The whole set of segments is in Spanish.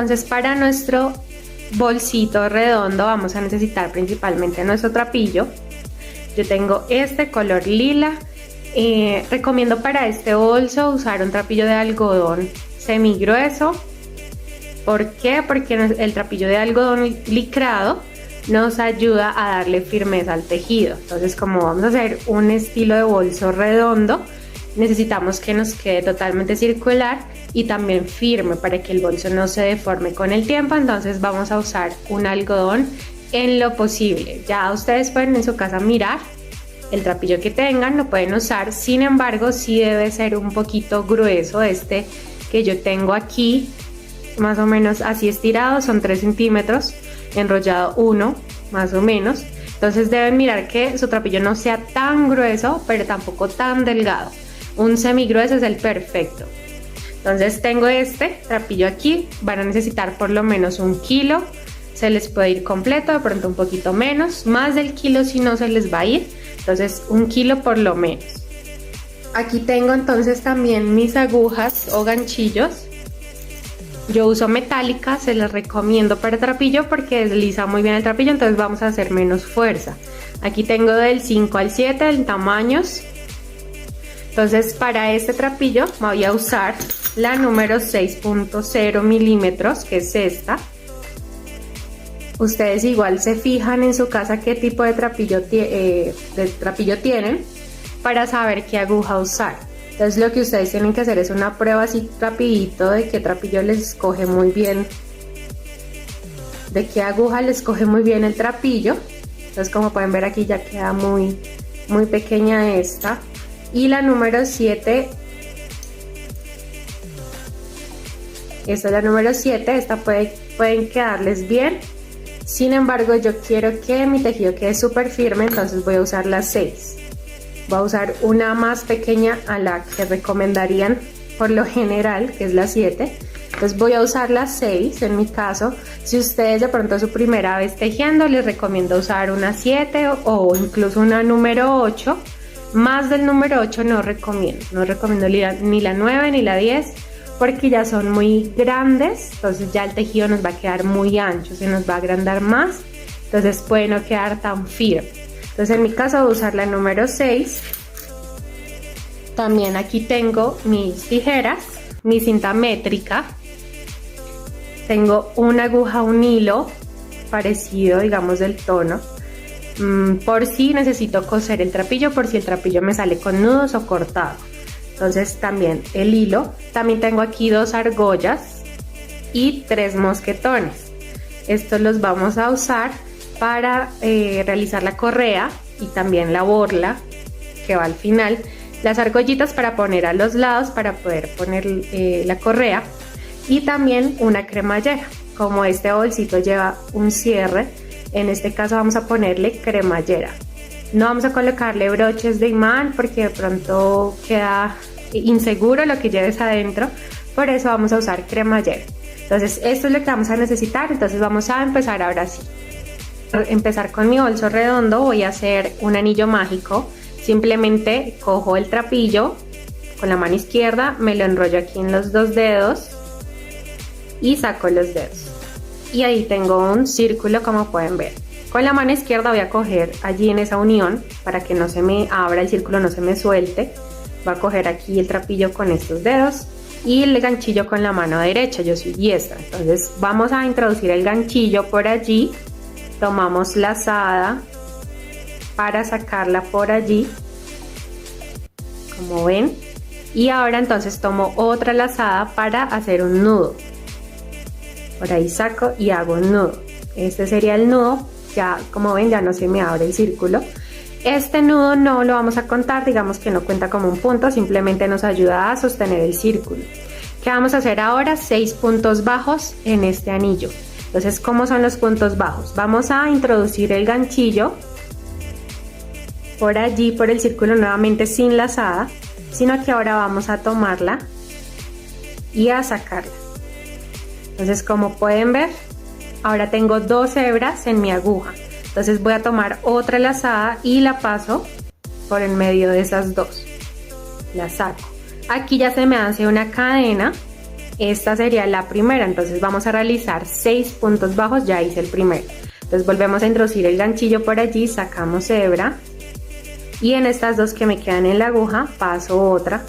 entonces para nuestro bolsito redondo vamos a necesitar principalmente nuestro trapillo. Yo tengo este color lila. Recomiendo para este bolso usar un trapillo de algodón semi grueso. ¿Por qué? Porque el trapillo de algodón licrado nos ayuda a darle firmeza al tejido. Entonces, como vamos a hacer un estilo de bolso redondo, necesitamos que nos quede totalmente circular y también firme para que el bolso no se deforme con el tiempo. Entonces vamos a usar un algodón en lo posible. Ya ustedes pueden en su casa mirar el trapillo que tengan, lo pueden usar. Sin embargo, sí debe ser un poquito grueso. Este que yo tengo aquí, más o menos así estirado, son 3 centímetros, enrollado 1 más o menos. Entonces deben mirar que su trapillo no sea tan grueso pero tampoco tan delgado. Un semi grueso es el perfecto. Entonces tengo este trapillo aquí. Van a necesitar por lo menos 1 kilo. Se les puede ir completo, de pronto un poquito menos. Más del kilo si no se les va a ir. Entonces 1 kilo por lo menos. Aquí tengo entonces también mis agujas o ganchillos. Yo uso metálicas, se las recomiendo para trapillo porque desliza muy bien el trapillo, entonces vamos a hacer menos fuerza. Aquí tengo del 5 al 7 en tamaños. Entonces para este trapillo voy a usar la número 6.0 milímetros, que es esta. Ustedes igual se fijan en su casa qué tipo de trapillo tienen para saber qué aguja usar. Entonces lo que ustedes tienen que hacer es una prueba así rapidito de qué trapillo les coge muy bien, de qué aguja les coge muy bien el trapillo. Entonces como pueden ver aquí ya queda muy pequeña esta. Y la número 7, esta es la número 7, esta pueden quedarles bien. Sin embargo yo quiero que mi tejido quede súper firme, entonces voy a usar la 6. Voy a usar una más pequeña a la que recomendarían por lo general, que es la 7. Entonces voy a usar la 6 en mi caso. Si ustedes de pronto es su primera vez tejiendo, les recomiendo usar una 7 o incluso una número 8. Más del número 8 no recomiendo. No recomiendo ni la 9 ni la 10 porque ya son muy grandes. Entonces ya el tejido nos va a quedar muy ancho, se nos va a agrandar más. Entonces puede no quedar tan firme. Entonces en mi caso voy a usar la número 6. También aquí tengo mis tijeras, mi cinta métrica. Tengo una aguja, un hilo parecido, digamos, del tono. Por si necesito coser el trapillo, por si el trapillo me sale con nudos o cortado. Entonces también el hilo. También tengo aquí 2 argollas y 3 mosquetones. Estos los vamos a usar para realizar la correa y también la borla que va al final. Las argollitas para poner a los lados para poder poner la correa. Y también una cremallera. Como este bolsito lleva un cierre, en este caso vamos a ponerle cremallera. No vamos a colocarle broches de imán porque de pronto queda inseguro lo que lleves adentro. Por eso vamos a usar cremallera. Entonces esto es lo que vamos a necesitar. Entonces vamos a empezar ahora sí. Para empezar con mi bolso redondo voy a hacer un anillo mágico. Simplemente cojo el trapillo con la mano izquierda, me lo enrollo aquí en los 2 dedos y saco los dedos. Y ahí tengo un círculo, como pueden ver. Con la mano izquierda voy a coger allí en esa unión para que no se me abra el círculo, no se me suelte. Voy a coger aquí el trapillo con estos dedos y el ganchillo con la mano derecha. Yo soy diestra, entonces vamos a introducir el ganchillo por allí. Tomamos lazada para sacarla por allí, como ven. Y ahora entonces tomo otra lazada para hacer un nudo. Por ahí saco y hago un nudo. Este sería el nudo. Ya como ven ya no se me abre el círculo. Este nudo no lo vamos a contar, digamos que no cuenta como un punto, simplemente nos ayuda a sostener el círculo. ¿Qué vamos a hacer ahora? 6 puntos bajos en este anillo. Entonces, ¿cómo son los puntos bajos? Vamos a introducir el ganchillo por allí, por el círculo, nuevamente sin lazada, sino que ahora vamos a tomarla y a sacarla. Entonces, como pueden ver, ahora tengo 2 hebras en mi aguja. Entonces voy a tomar otra lazada y la paso por en medio de esas 2. La saco. Aquí ya se me hace una cadena esta sería la primera, entonces vamos a realizar 6 puntos bajos, ya hice el primero. Entonces volvemos a introducir el ganchillo por allí, sacamos hebra y en estas dos que me quedan en la aguja paso otra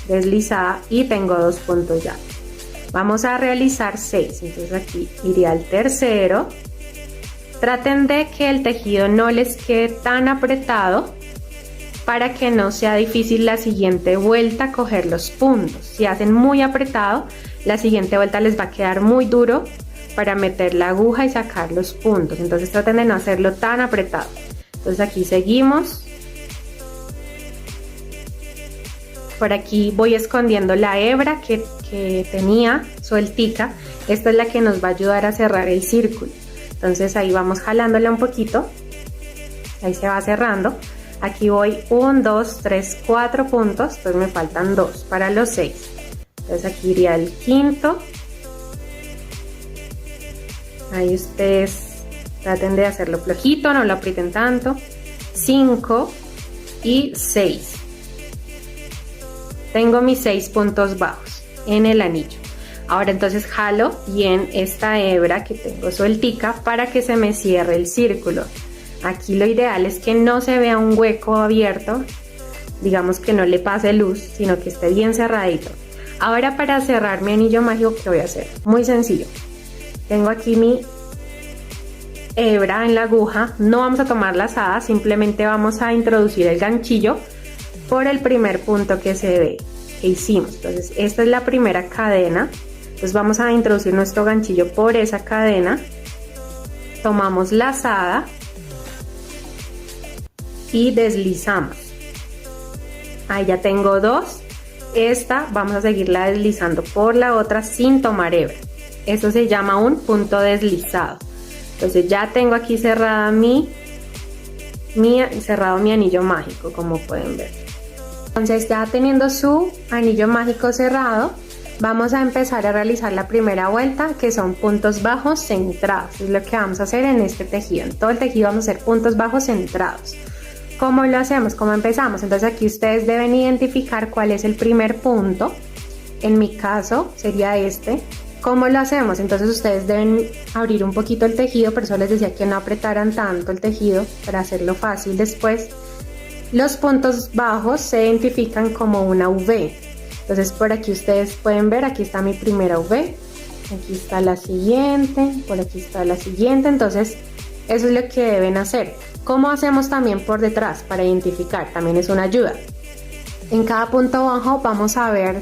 deslizada y tengo 2 puntos ya. Vamos a realizar 6, entonces aquí iría al tercero. Traten de que el tejido no les quede tan apretado para que no sea difícil la siguiente vuelta coger los puntos. Si hacen muy apretado, la siguiente vuelta les va a quedar muy duro para meter la aguja y sacar los puntos. Entonces traten de no hacerlo tan apretado. Entonces aquí seguimos. Por aquí voy escondiendo la hebra que tenía sueltica. Esta es la que nos va a ayudar a cerrar el círculo. Entonces ahí vamos jalándola un poquito. Ahí se va cerrando. Aquí voy 1, 2, 3, 4 puntos, pues me faltan 2 para los 6. Entonces aquí iría el quinto. Ahí ustedes traten de hacerlo flojito, no lo aprieten tanto. 5 y 6. Tengo mis 6 puntos bajos en el anillo. Ahora entonces jalo bien esta hebra que tengo sueltica para que se me cierre el círculo. Aquí lo ideal es que no se vea un hueco abierto, digamos que no le pase luz, sino que esté bien cerradito. Ahora para cerrar mi anillo mágico, ¿qué voy a hacer? Muy sencillo. Tengo aquí mi hebra en la aguja, no vamos a tomar lazada, simplemente vamos a introducir el ganchillo por el primer punto que se ve, que hicimos. Entonces esta es la primera cadena, entonces vamos a introducir nuestro ganchillo por esa cadena, tomamos lazada y deslizamos. Ahí ya tengo 2. Esta vamos a seguirla deslizando por la otra sin tomar hebra. Eso se llama un punto deslizado. Entonces ya tengo aquí cerrada cerrado mi anillo mágico, como pueden ver. Entonces ya teniendo su anillo mágico cerrado, vamos a empezar a realizar la primera vuelta, que son puntos bajos centrados. Es lo que vamos a hacer en este tejido. En todo el tejido vamos a hacer puntos bajos centrados. ¿Cómo lo hacemos? ¿Cómo empezamos? Entonces aquí ustedes deben identificar cuál es el primer punto. En mi caso sería este. ¿Cómo lo hacemos? Entonces ustedes deben abrir un poquito el tejido, por eso les decía que no apretaran tanto el tejido para hacerlo fácil después. Los puntos bajos se identifican como una V. Entonces por aquí ustedes pueden ver, aquí está mi primera V, aquí está la siguiente, por aquí está la siguiente. Entonces eso es lo que deben hacer. ¿Cómo hacemos también por detrás para identificar? También es una ayuda. En cada punto bajo vamos a ver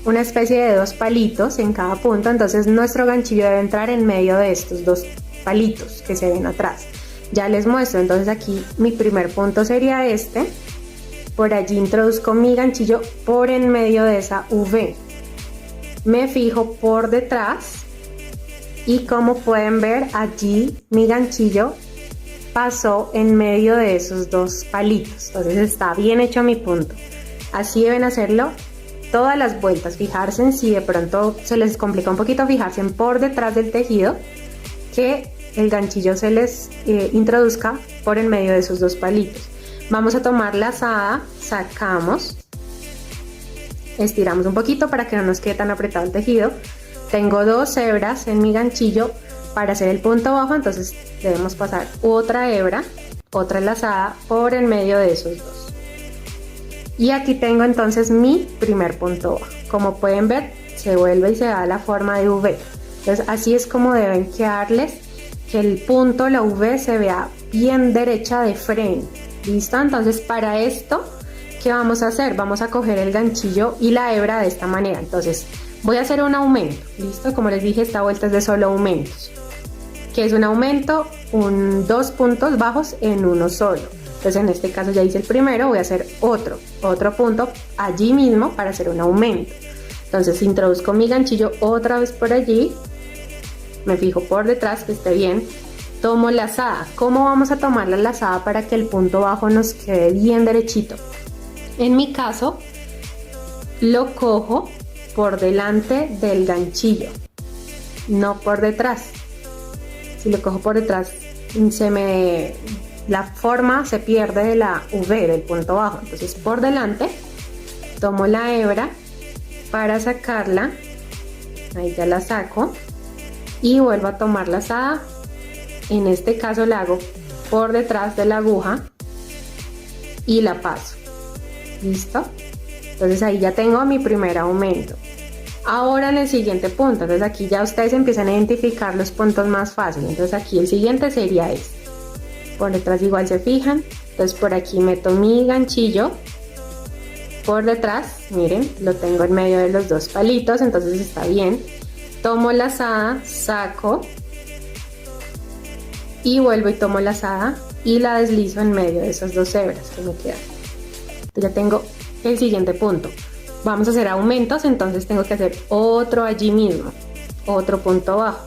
una especie de 2 palitos en cada punto, entonces nuestro ganchillo debe entrar en medio de estos 2 palitos que se ven atrás. Ya les muestro, entonces aquí mi primer punto sería este. Por allí introduzco mi ganchillo por en medio de esa V. Me fijo por detrás y como pueden ver allí mi ganchillo pasó en medio de esos 2 palitos, entonces está bien hecho mi punto. Así deben hacerlo todas las vueltas, fijarse en si de pronto se les complica un poquito, fijarse en por detrás del tejido, que el ganchillo se les introduzca por en medio de esos 2 palitos. Vamos a tomar lazada, sacamos, estiramos un poquito para que no nos quede tan apretado el tejido. Tengo 2 hebras en mi ganchillo para hacer el punto bajo, entonces debemos pasar otra hebra, otra lazada por en medio de esos 2. Y aquí tengo entonces mi primer punto bajo. Como pueden ver, se vuelve y se da la forma de V. Entonces así es como deben quedarles, que el punto, la V, se vea bien derecha de frente. ¿Listo? Entonces para esto, ¿qué vamos a hacer? Vamos a coger el ganchillo y la hebra de esta manera. Entonces voy a hacer un aumento. ¿Listo? Como les dije, esta vuelta es de solo aumentos. ¿Qué es un aumento? 2 puntos bajos en uno solo. Entonces en este caso ya hice el primero, voy a hacer otro punto allí mismo para hacer un aumento. Entonces introduzco mi ganchillo otra vez por allí, me fijo por detrás que esté bien, tomo lazada. ¿Cómo vamos a tomar la lazada para que el punto bajo nos quede bien derechito? En mi caso lo cojo por delante del ganchillo, no por detrás. Si lo cojo por detrás la forma se pierde de la V, del punto bajo. Entonces por delante tomo la hebra para sacarla ahí ya la saco y vuelvo a tomar lazada. En este caso la hago por detrás de la aguja y la paso. ¿Listo? Entonces ahí ya tengo mi primer aumento. Ahora en el siguiente punto, entonces aquí ya ustedes empiezan a identificar los puntos más fáciles. Entonces aquí el siguiente sería este. Por detrás igual se fijan. Entonces por aquí meto mi ganchillo. Por detrás, miren, lo tengo en medio de los dos palitos, entonces está bien. Tomo lazada, saco y vuelvo y tomo lazada y la deslizo en medio de esas dos hebras que me quedan. Entonces ya tengo el siguiente punto. Vamos a hacer aumentos, entonces tengo que hacer otro allí mismo, otro punto bajo.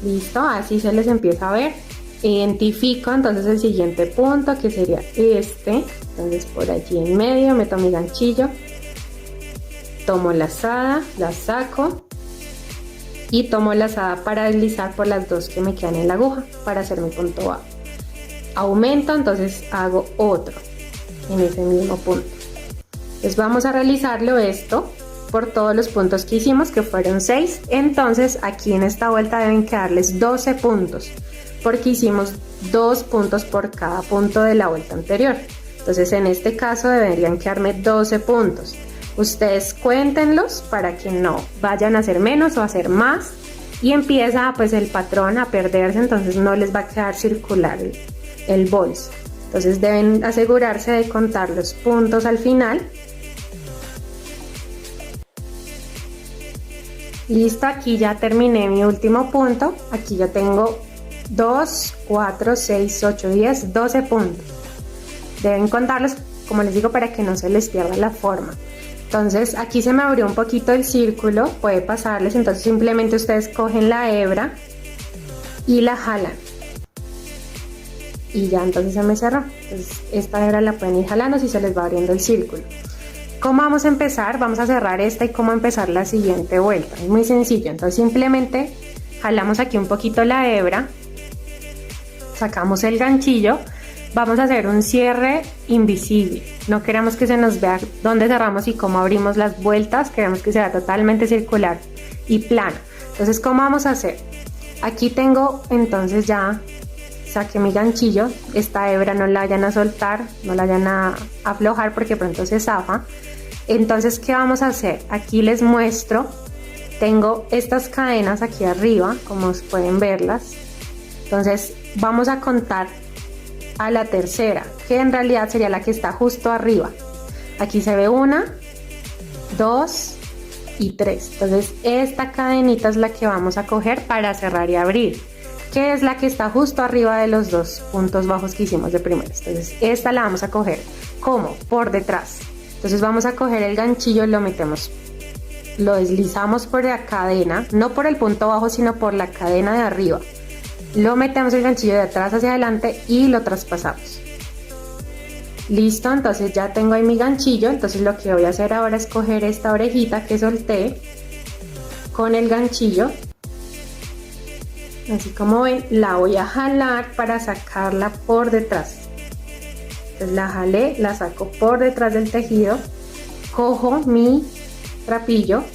Listo, así se les empieza a ver. Identifico entonces el siguiente punto, que sería este. Entonces por allí en medio meto mi ganchillo, tomo lazada, la saco y tomo lazada para deslizar por las dos que me quedan en la aguja para hacer mi punto bajo. Aumento, entonces hago otro en ese mismo punto. Entonces vamos a realizarlo esto por todos los puntos que hicimos, que fueron 6. Entonces aquí en esta vuelta deben quedarles 12 puntos, porque hicimos 2 puntos por cada punto de la vuelta anterior. Entonces en este caso deberían quedarme 12 puntos. Ustedes cuéntenlos para que no vayan a hacer menos o a hacer más y empieza pues el patrón a perderse, entonces no les va a quedar circular el bolso. Entonces deben asegurarse de contar los puntos al final. Listo, aquí ya terminé mi último punto. Aquí ya tengo 2, 4, 6, 8, 10, 12 puntos. Deben contarlos, como les digo, para que no se les pierda la forma. Entonces aquí se me abrió un poquito el círculo, puede pasarles, entonces simplemente ustedes cogen la hebra y la jalan. Y ya entonces se me cerró. Entonces esta hebra la pueden ir jalando si se les va abriendo el círculo. ¿Cómo vamos a empezar? Vamos a cerrar esta y cómo empezar la siguiente vuelta. Es muy sencillo, entonces simplemente jalamos aquí un poquito la hebra, sacamos el ganchillo, vamos a hacer un cierre invisible. No queremos que se nos vea dónde cerramos y cómo abrimos las vueltas, queremos que sea totalmente circular y plano. Entonces, ¿cómo vamos a hacer? Aquí tengo, entonces ya saqué mi ganchillo, esta hebra no la vayan a soltar, no la vayan a aflojar porque pronto se zafa. Entonces, ¿qué vamos a hacer? Aquí les muestro, tengo estas cadenas aquí arriba, como pueden verlas. Entonces, vamos a contar a la tercera, que en realidad sería la que está justo arriba. Aquí se ve 1, 2 y 3. Entonces, esta cadenita es la que vamos a coger para cerrar y abrir, que es la que está justo arriba de los dos puntos bajos que hicimos de primero. Entonces, esta la vamos a coger como por detrás. Entonces vamos a coger el ganchillo, lo metemos, lo deslizamos por la cadena, no por el punto bajo, sino por la cadena de arriba. Lo metemos el ganchillo de atrás hacia adelante y lo traspasamos. Listo, entonces ya tengo ahí mi ganchillo. Entonces lo que voy a hacer ahora es coger esta orejita que solté con el ganchillo. Así como ven, la voy a jalar para sacarla por detrás. Entonces la jalé, la saco por detrás del tejido, cojo mi trapillo,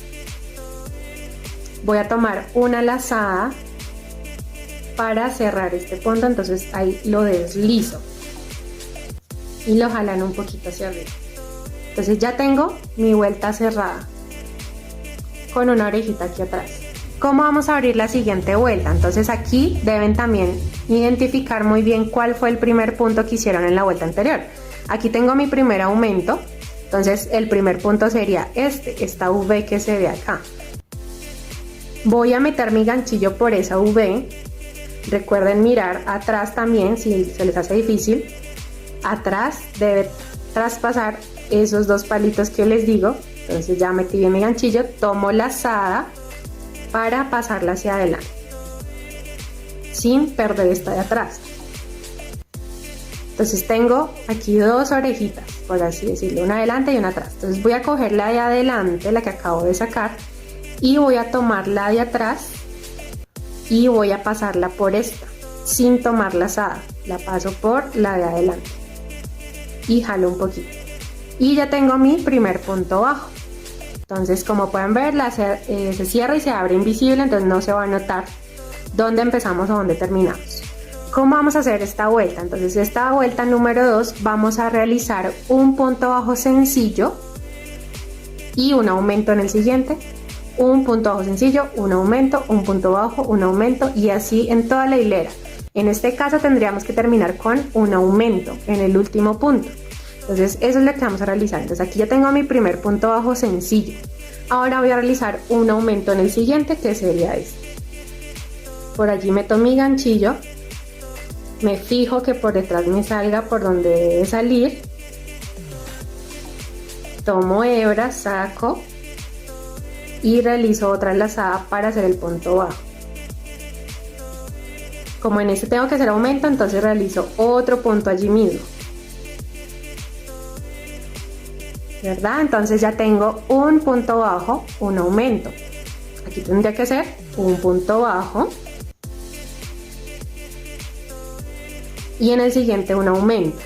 voy a tomar una lazada para cerrar este punto, entonces ahí lo deslizo y lo jalan un poquito hacia arriba. Entonces ya tengo mi vuelta cerrada con una orejita aquí atrás. ¿Cómo vamos a abrir la siguiente vuelta? Entonces aquí deben también identificar muy bien cuál fue el primer punto que hicieron en la vuelta anterior. Aquí tengo mi primer aumento, entonces el primer punto sería esta V que se ve acá. Voy a meter mi ganchillo por esa V. Recuerden mirar atrás también si se les hace difícil. Atrás debe traspasar esos dos palitos que les digo. Entonces ya metí bien mi ganchillo, tomo lazada para pasarla hacia adelante sin perder esta de atrás. Entonces tengo aquí dos orejitas, por así decirlo, una adelante y una atrás. Entonces voy a coger la de adelante, la que acabo de sacar, y voy a tomar la de atrás y voy a pasarla por esta sin tomar lazada. La paso por la de adelante y jalo un poquito y ya tengo mi primer punto bajo. Entonces, como pueden ver, se cierra y se abre invisible, entonces no se va a notar dónde empezamos o dónde terminamos. ¿Cómo vamos a hacer esta vuelta? Entonces, esta vuelta número 2 vamos a realizar un punto bajo sencillo y un aumento en el siguiente, un punto bajo sencillo, un aumento, un punto bajo, un aumento y así en toda la hilera. En este caso tendríamos que terminar con un aumento en el último punto. Entonces eso es lo que vamos a realizar. Entonces aquí ya tengo mi primer punto bajo sencillo. Ahora voy a realizar un aumento en el siguiente, que sería este. Por allí meto mi ganchillo, me fijo que por detrás me salga por donde debe salir, tomo hebra, saco y realizo otra lazada para hacer el punto bajo. Como en este tengo que hacer aumento, entonces realizo otro punto allí mismo, ¿verdad? Entonces ya tengo un punto bajo, un aumento. Aquí tendría que hacer un punto bajo y en el siguiente un aumento.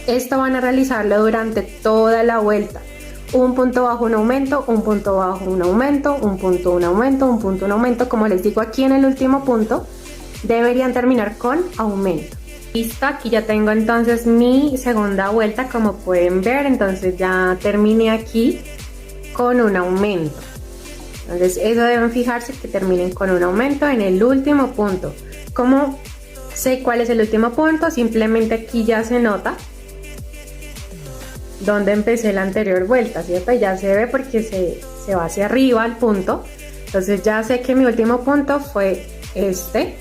Esto van a realizarlo durante toda la vuelta. Un punto bajo, un aumento, un punto bajo, un aumento, un punto, un aumento, un punto, un aumento. Como les digo, aquí en el último punto deberían terminar con aumento. Listo, aquí ya tengo entonces mi segunda vuelta, como pueden ver. Entonces ya terminé aquí con un aumento. Entonces eso deben fijarse que terminen con un aumento en el último punto. ¿Cómo sé cuál es el último punto? Simplemente aquí ya se nota donde empecé la anterior vuelta, ¿cierto? Ya se ve porque se va hacia arriba al punto. Entonces ya sé que mi último punto fue este,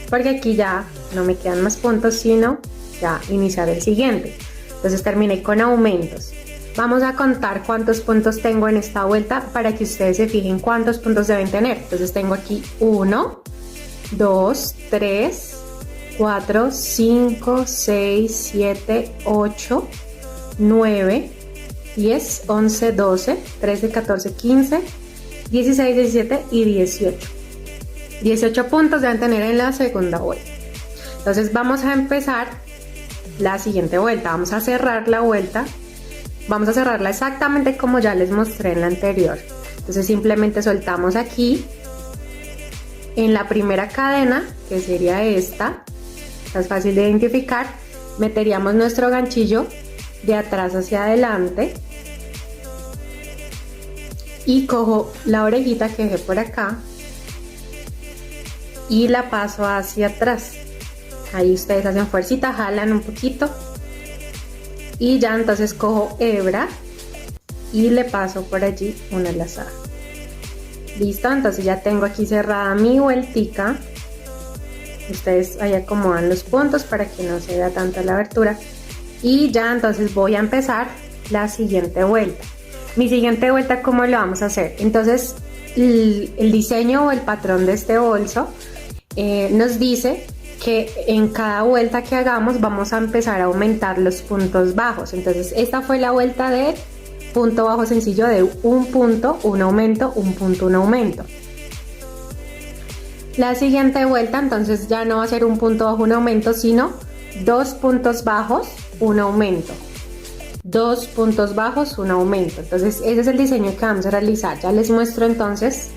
porque aquí ya no me quedan más puntos, sino ya iniciar el siguiente. Entonces terminé con aumentos. Vamos a contar cuántos puntos tengo en esta vuelta para que ustedes se fijen cuántos puntos deben tener. Entonces tengo aquí 1, 2, 3, 4, 5, 6, 7, 8, 9, 10, 11, 12, 13, 14, 15, 16, 17 y 18. 18 puntos deben tener en la segunda vuelta. Entonces vamos a empezar la siguiente vuelta. Vamos a cerrar la vuelta. Vamos a cerrarla exactamente como ya les mostré en la anterior. Entonces simplemente soltamos aquí en la primera cadena, que sería esta. Es fácil de identificar. Meteríamos nuestro ganchillo de atrás hacia adelante y cojo la orejita que dejé por acá y la paso hacia atrás. Ahí ustedes hacen fuercita, jalan un poquito y ya entonces cojo hebra y le paso por allí una lazada. Listo, entonces ya tengo aquí cerrada mi vueltica. Ustedes ahí acomodan los puntos para que no se vea tanto la abertura. Y ya entonces voy a empezar la siguiente vuelta. Mi siguiente vuelta, ¿cómo lo vamos a hacer? Entonces el diseño o el patrón de este bolso nos dice que en cada vuelta que hagamos vamos a empezar a aumentar los puntos bajos. Entonces esta fue la vuelta de punto bajo sencillo de un punto, un aumento, un punto, un aumento. La siguiente vuelta entonces ya no va a ser un punto bajo, un aumento, sino 2 puntos bajos, un aumento, 2 puntos bajos, un aumento. Entonces ese es el diseño que vamos a realizar. Ya les muestro entonces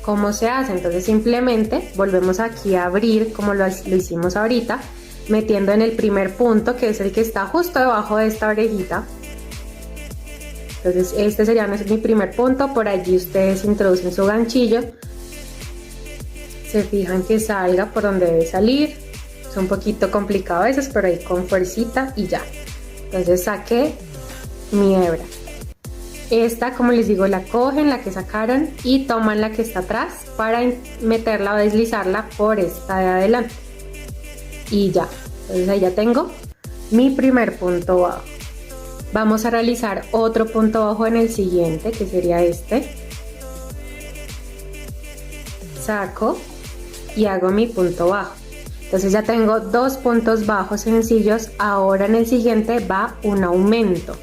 cómo se hace. Entonces simplemente volvemos aquí a abrir como lo hicimos ahorita, metiendo en el primer punto, que es el que está justo debajo de esta orejita. Entonces este sería mi primer punto. Por allí ustedes introducen su ganchillo, se fijan que salga por donde debe salir. Es un poquito complicado a veces, pero ahí con fuercita y ya. Entonces saqué mi hebra. Esta, como les digo, la cogen, la que sacaron, y toman la que está atrás para meterla o deslizarla por esta de adelante. Y ya. Entonces ahí ya tengo mi primer punto bajo. Vamos a realizar otro punto bajo en el siguiente, que sería este. Saco y hago mi punto bajo. Entonces ya tengo 2 puntos bajos sencillos. Ahora en el siguiente va un aumento.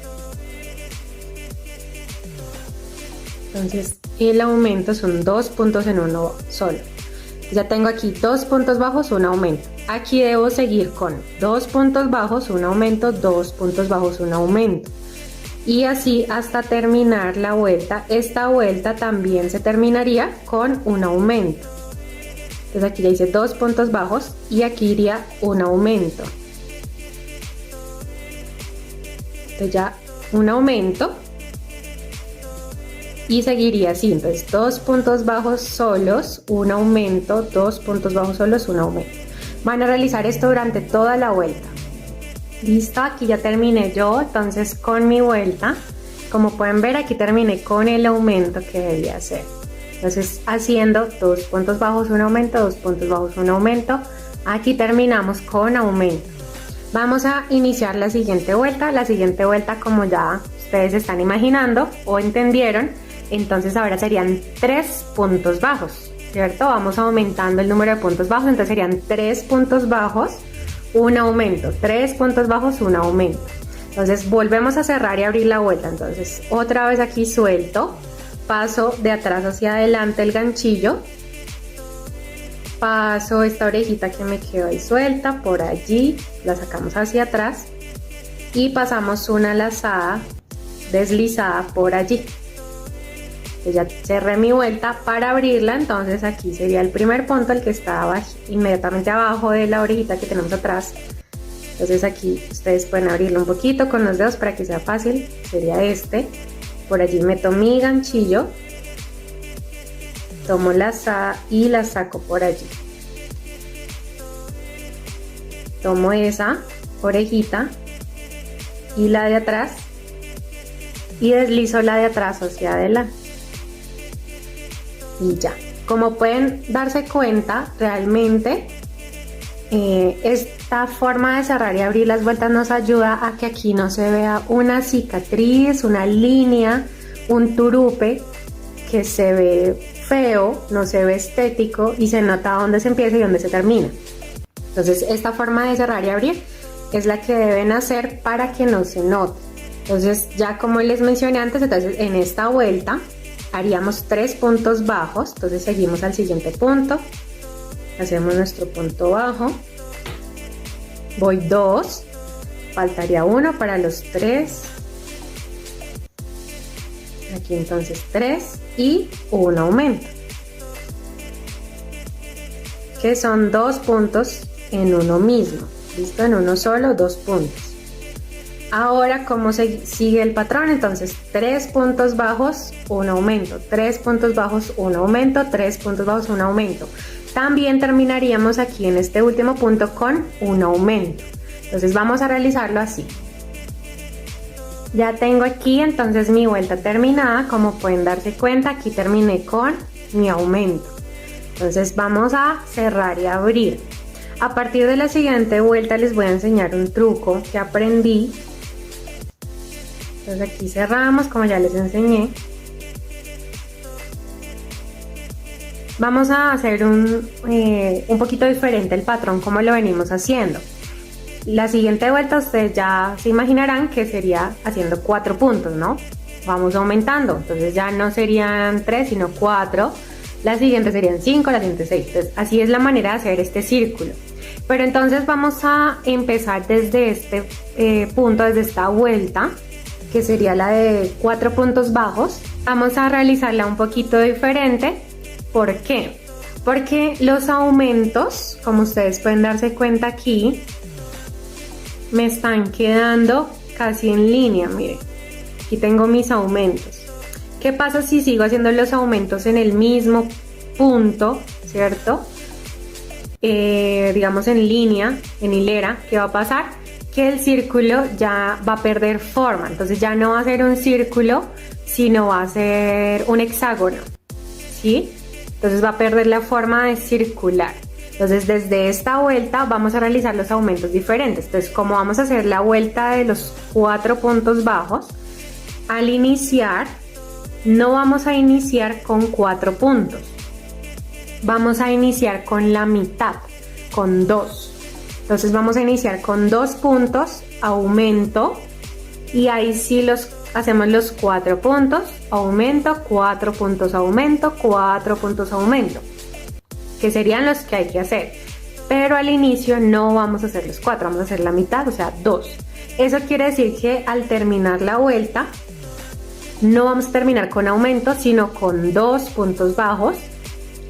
Entonces el aumento son 2 puntos en uno solo. Ya tengo aquí 2 puntos bajos, un aumento. aquí debo seguir con 2 puntos bajos, un aumento, 2 puntos bajos, un aumento. Y así hasta terminar la vuelta. Esta vuelta también se terminaría con un aumento. Entonces aquí ya hice 2 puntos bajos y aquí iría un aumento. Entonces ya un aumento y seguiría así. Entonces 2 puntos bajos solos, un aumento, 2 puntos bajos solos, un aumento. Van a realizar esto durante toda la vuelta. Listo, aquí ya terminé yo, entonces con mi vuelta, como pueden ver aquí terminé con el aumento que debía hacer. Entonces haciendo 2 puntos bajos, un aumento, 2 puntos bajos, un aumento, aquí terminamos con aumento. Vamos a iniciar la siguiente vuelta. La siguiente vuelta, como ya ustedes están imaginando o entendieron, entonces ahora serían 3 puntos bajos, ¿cierto? Vamos aumentando el número de puntos bajos, entonces serían 3 puntos bajos, un aumento, 3 puntos bajos, un aumento. Entonces volvemos a cerrar y abrir la vuelta. Entonces otra vez aquí suelto, paso de atrás hacia adelante el ganchillo, paso esta orejita que me quedó ahí suelta por allí, la sacamos hacia atrás y pasamos una lazada deslizada por allí. Ya cerré mi vuelta para abrirla, entonces aquí sería el primer punto, el que está inmediatamente abajo de la orejita que tenemos atrás. Entonces aquí ustedes pueden abrirlo un poquito con los dedos para que sea fácil, sería este. Por allí meto mi ganchillo, tomo la lazada y la saco por allí. Tomo esa orejita y la de atrás y deslizo la de atrás hacia adelante. Y ya, como pueden darse cuenta, realmente esta forma de cerrar y abrir las vueltas nos ayuda a que aquí no se vea una cicatriz, una línea, un turupe que se ve feo, no se ve estético y se nota dónde se empieza y dónde se termina. Entonces esta forma de cerrar y abrir es la que deben hacer para que no se note. Entonces ya como les mencioné antes, entonces en esta vuelta haríamos 3 puntos bajos, entonces seguimos al siguiente punto, hacemos nuestro punto bajo, voy 2, faltaría 1 para los 3, aquí entonces 3 y un aumento, que son 2 puntos en uno mismo, listo, en uno solo 2 puntos. Ahora, ¿cómo se sigue el patrón? Entonces, 3 puntos bajos, un aumento, 3 puntos bajos, un aumento, 3 puntos bajos, un aumento. También terminaríamos aquí en este último punto con un aumento. Entonces, vamos a realizarlo así. Ya tengo aquí entonces mi vuelta terminada. Como pueden darse cuenta, aquí terminé con mi aumento. Entonces, vamos a cerrar y abrir. A partir de la siguiente vuelta les voy a enseñar un truco que aprendí. Entonces aquí cerramos, como ya les enseñé. Vamos a hacer un poquito diferente el patrón como lo venimos haciendo. La siguiente vuelta ustedes ya se imaginarán que sería haciendo 4 puntos, ¿no? Vamos aumentando, entonces ya no serían 3 sino 4. La siguiente serían 5, la siguiente 6. Entonces así es la manera de hacer este círculo. Pero entonces vamos a empezar desde este punto, desde esta vuelta, que sería la de 4 puntos bajos. Vamos a realizarla un poquito diferente. ¿Por qué? Porque los aumentos, como ustedes pueden darse cuenta aquí, me están quedando casi en línea. Miren, aquí tengo mis aumentos. ¿Qué pasa si sigo haciendo los aumentos en el mismo punto, cierto? Digamos en línea, en hilera, ¿qué va a pasar? Que el círculo ya va a perder forma, entonces ya no va a ser un círculo, sino va a ser un hexágono, ¿sí? Entonces va a perder la forma de circular. Entonces desde esta vuelta vamos a realizar los aumentos diferentes. Entonces como vamos a hacer la vuelta de los 4 puntos bajos, al iniciar no vamos a iniciar con 4 puntos, vamos a iniciar con la mitad, con 2. Entonces vamos a iniciar con 2 puntos, aumento, y ahí sí hacemos los 4 puntos, aumento, 4 puntos, aumento, 4 puntos, aumento, que serían los que hay que hacer. pero al inicio no vamos a hacer los 4, vamos a hacer la mitad, o sea 2. Eso quiere decir que al terminar la vuelta no vamos a terminar con aumento, sino con 2 puntos bajos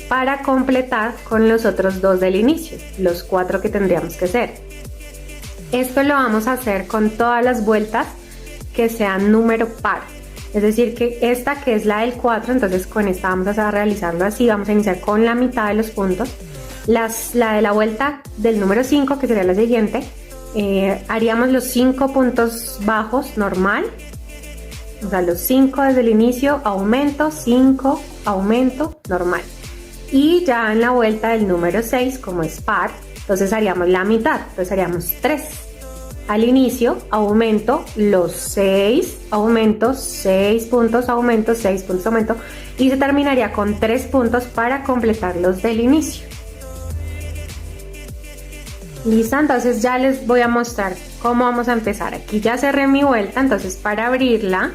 para completar con los otros 2 del inicio, los 4 que tendríamos que hacer. Esto lo vamos a hacer con todas las vueltas que sean número par. Es decir, que esta que es la del 4, entonces con esta vamos a realizarlo así, vamos a iniciar con la mitad de los puntos. La de la vuelta del número 5, que sería la siguiente, haríamos los 5 puntos bajos normal, o sea, los 5 desde el inicio, aumento, 5, aumento, normal. Y ya en la vuelta del número 6, como es par, entonces haríamos la mitad, entonces haríamos 3. Al inicio, aumento los 6, aumento 6 puntos, aumento 6 puntos, aumento, y se terminaría con 3 puntos para completar los del inicio. Listo, entonces ya les voy a mostrar cómo vamos a empezar. Aquí ya cerré mi vuelta, entonces para abrirla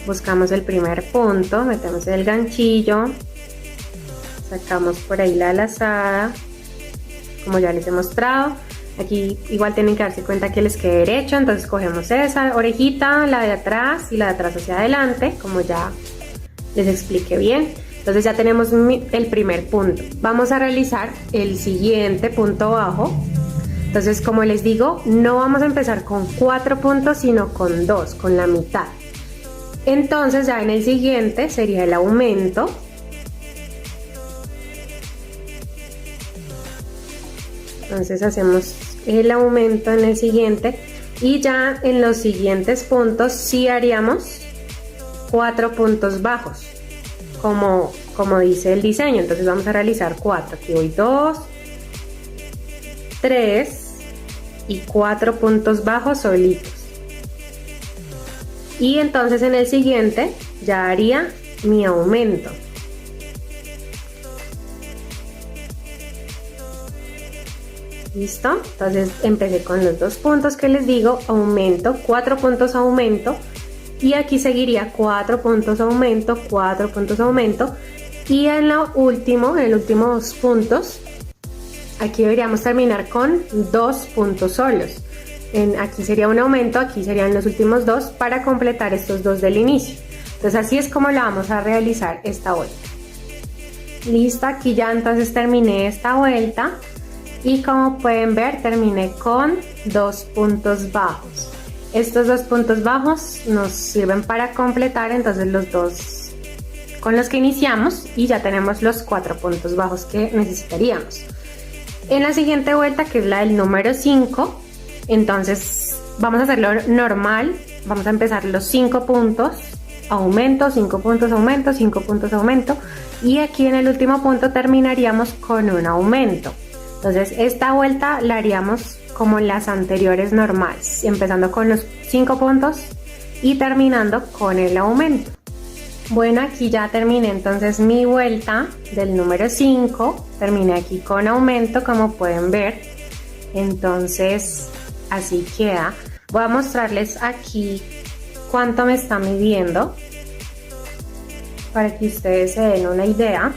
buscamos el primer punto, metemos el ganchillo, sacamos por ahí la lazada, como ya les he mostrado. Aquí igual tienen que darse cuenta que les quede derecho, entonces cogemos esa orejita, la de atrás y la de atrás hacia adelante, como ya les expliqué bien. Entonces ya tenemos el primer punto. Vamos a realizar el siguiente punto bajo. Entonces, como les digo, no vamos a empezar con 4 puntos, sino con 2, con la mitad. Entonces ya en el siguiente sería el aumento. Entonces hacemos el aumento en el siguiente y ya en los siguientes puntos sí haríamos 4 puntos bajos, como dice el diseño. Entonces vamos a realizar 4. Aquí voy 2, 3 y 4 puntos bajos solitos. Y entonces en el siguiente ya haría mi aumento. ¿Listo? Entonces empecé con los 2 puntos que les digo, aumento, 4 puntos aumento, y aquí seguiría 4 puntos aumento, 4 puntos aumento, y en los últimos 2 puntos, aquí deberíamos terminar con 2 puntos solos. Aquí sería un aumento, aquí serían los últimos 2 para completar estos 2 del inicio. Entonces así es como la vamos a realizar esta vuelta. Listo, aquí ya entonces terminé esta vuelta. Y como pueden ver, terminé con 2 puntos bajos. Estos 2 puntos bajos nos sirven para completar entonces los 2 con los que iniciamos, y ya tenemos los 4 puntos bajos que necesitaríamos. En la siguiente vuelta, que es la del número 5, entonces vamos a hacerlo normal. Vamos a empezar los 5 puntos, aumento, 5 puntos, aumento, 5 puntos, aumento, y aquí en el último punto terminaríamos con un aumento. Entonces esta vuelta la haríamos como las anteriores normales, empezando con los 5 puntos y terminando con el aumento. Bueno, aquí ya terminé entonces mi vuelta del número 5, terminé aquí con aumento, como pueden ver. Entonces así queda. Voy a mostrarles aquí cuánto me está midiendo para que ustedes se den una idea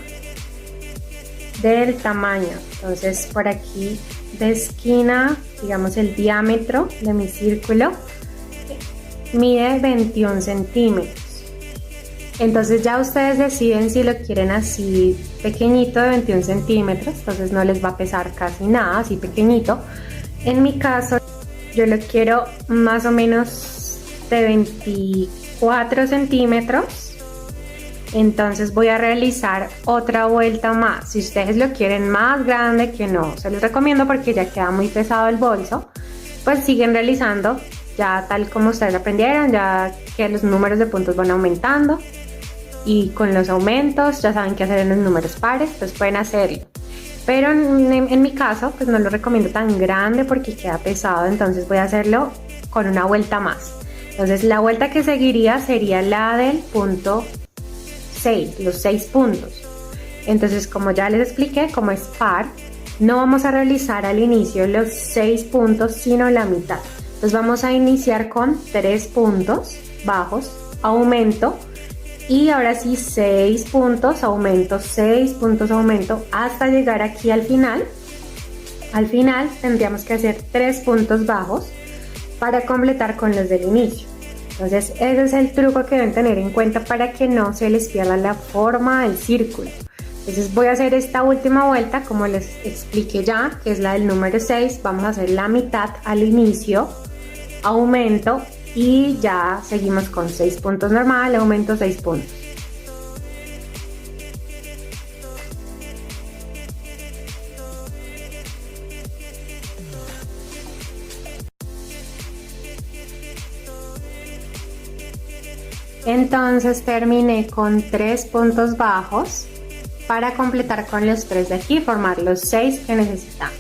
del tamaño. Entonces por aquí de esquina, digamos el diámetro de mi círculo mide 21 centímetros. Entonces ya ustedes deciden si lo quieren así pequeñito de 21 centímetros, entonces no les va a pesar casi nada, así pequeñito. En mi caso yo lo quiero más o menos de 24 centímetros. Entonces voy a realizar otra vuelta más. Si ustedes lo quieren más grande, que no se los recomiendo porque ya queda muy pesado el bolso, pues siguen realizando ya tal como ustedes aprendieron, ya que los números de puntos van aumentando, y con los aumentos ya saben qué hacer en los números pares, pues pueden hacerlo. Pero en mi caso pues no lo recomiendo tan grande porque queda pesado, entonces voy a hacerlo con una vuelta más. Entonces la vuelta que seguiría sería la del punto 6, los 6 puntos. Entonces, como ya les expliqué, como es par, no vamos a realizar al inicio los 6 puntos, sino la mitad. Entonces vamos a iniciar con 3 puntos bajos, aumento, y ahora sí 6 puntos, aumento, 6 puntos, aumento, hasta llegar aquí al final Al final tendríamos que hacer 3 puntos bajos para completar con los del inicio. Entonces ese es el truco que deben tener en cuenta para que no se les pierda la forma del círculo. Entonces voy a hacer esta última vuelta como les expliqué ya, que es la del número 6. Vamos a hacer la mitad al inicio, aumento y ya seguimos con 6 puntos normal, aumento 6 puntos. Entonces terminé con 3 puntos bajos para completar con los 3 de aquí, formar los 6 que necesitamos.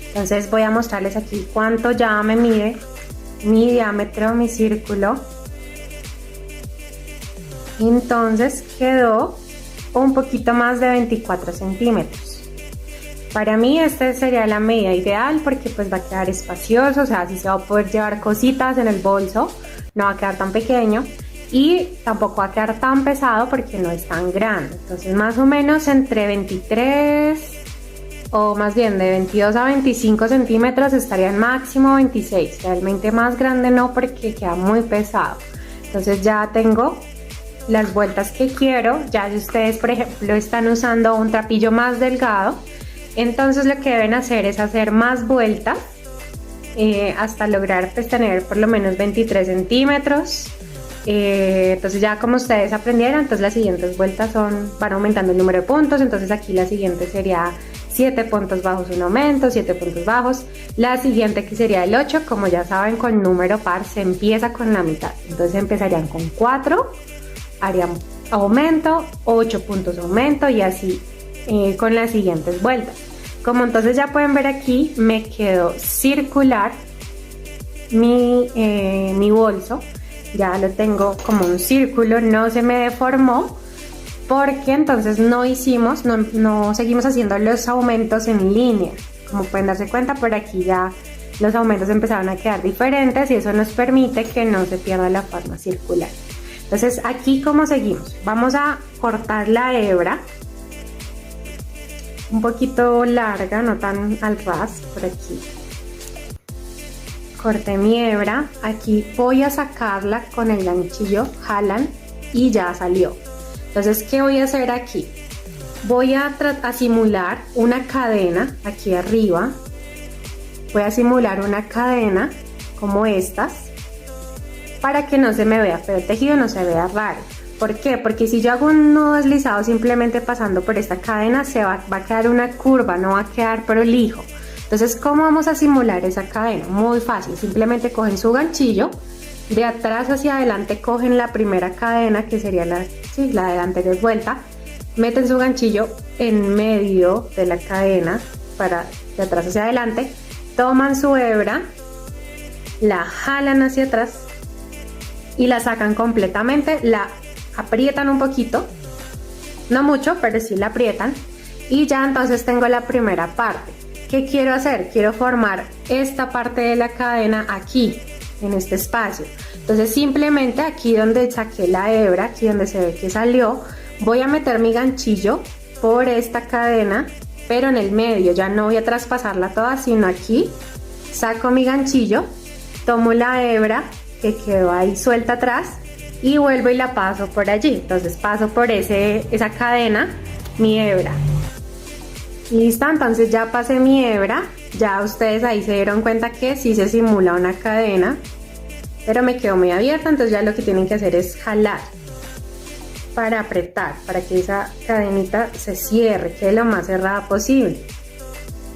Entonces voy a mostrarles aquí cuánto ya me mide mi diámetro, mi círculo. Entonces quedó un poquito más de 24 centímetros. Para mí esta sería la medida ideal porque pues va a quedar espacioso, o sea, así se va a poder llevar cositas en el bolso, no va a quedar tan pequeño. Y tampoco va a quedar tan pesado porque no es tan grande. Entonces más o menos entre 23 o más bien de 22 a 25 centímetros estaría en máximo 26. Realmente más grande no porque queda muy pesado. Entonces ya tengo las vueltas que quiero. Ya si ustedes por ejemplo están usando un trapillo más delgado, entonces lo que deben hacer es hacer más vueltas hasta lograr pues tener por lo menos 23 centímetros. Entonces ya como ustedes aprendieron, entonces las siguientes vueltas van aumentando el número de puntos. Entonces aquí la siguiente sería 7 puntos bajos, un aumento, 7 puntos bajos. La siguiente que sería el 8, como ya saben con número par se empieza con la mitad. Entonces empezarían con 4, harían aumento, 8 puntos aumento y así con las siguientes vueltas. Como entonces ya pueden ver aquí me quedó circular mi bolso. Ya lo tengo como un círculo, no se me deformó porque entonces no seguimos haciendo los aumentos en línea. Como pueden darse cuenta, por aquí ya los aumentos empezaron a quedar diferentes y eso nos permite que no se pierda la forma circular. Entonces aquí como seguimos, vamos a cortar la hebra un poquito larga, no tan al ras, por aquí. Corté mi hebra, aquí voy a sacarla con el ganchillo, jalan y ya salió. Entonces, ¿qué voy a hacer aquí? Voy a simular una cadena aquí arriba. Voy a simular una cadena como estas para que no se me vea feo el tejido, no se vea raro. ¿Por qué? Porque si yo hago un nudo deslizado simplemente pasando por esta cadena va a quedar una curva, no va a quedar prolijo. Entonces, ¿cómo vamos a simular esa cadena? Muy fácil, simplemente cogen su ganchillo, de atrás hacia adelante cogen la primera cadena que sería la de la anterior vuelta, meten su ganchillo en medio de la cadena para de atrás hacia adelante, toman su hebra, la jalan hacia atrás y la sacan completamente, la aprietan un poquito, no mucho, pero sí la aprietan y ya entonces tengo la primera parte. ¿Qué quiero hacer? Quiero formar esta parte de la cadena aquí, en este espacio. Entonces simplemente aquí donde saqué la hebra, aquí donde se ve que salió, voy a meter mi ganchillo por esta cadena, pero en el medio, ya no voy a traspasarla toda, sino aquí, saco mi ganchillo, tomo la hebra que quedó ahí suelta atrás y vuelvo y la paso por allí. Entonces paso por esa cadena, mi hebra. Listo, entonces ya pasé mi hebra, ya ustedes ahí se dieron cuenta que sí se simula una cadena, pero me quedó muy abierta, entonces ya lo que tienen que hacer es jalar para apretar, para que esa cadenita se cierre, quede lo más cerrada posible.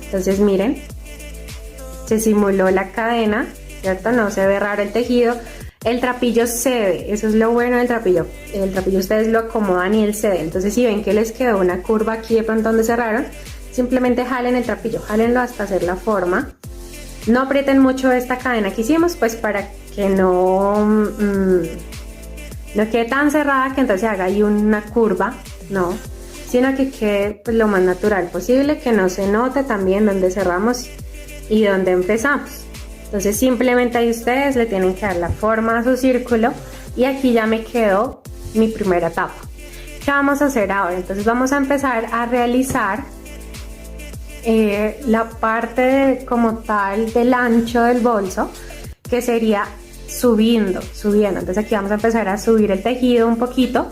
Entonces miren, se simuló la cadena, ¿cierto? No se ve raro el tejido, el trapillo cede, eso es lo bueno del trapillo, el trapillo ustedes lo acomodan y él cede, entonces si ven que les quedó una curva aquí de pronto donde cerraron, simplemente jalen el trapillo, jálenlo hasta hacer la forma. No aprieten mucho esta cadena que hicimos, pues para que no quede tan cerrada que entonces haga ahí una curva, no, sino que quede pues, lo más natural posible, que no se note también donde cerramos y donde empezamos. Entonces simplemente ahí ustedes le tienen que dar la forma a su círculo y aquí ya me quedó mi primera etapa. ¿Qué vamos a hacer ahora? Entonces vamos a empezar a realizar la parte como tal del ancho del bolso, que sería subiendo. Entonces aquí vamos a empezar a subir el tejido un poquito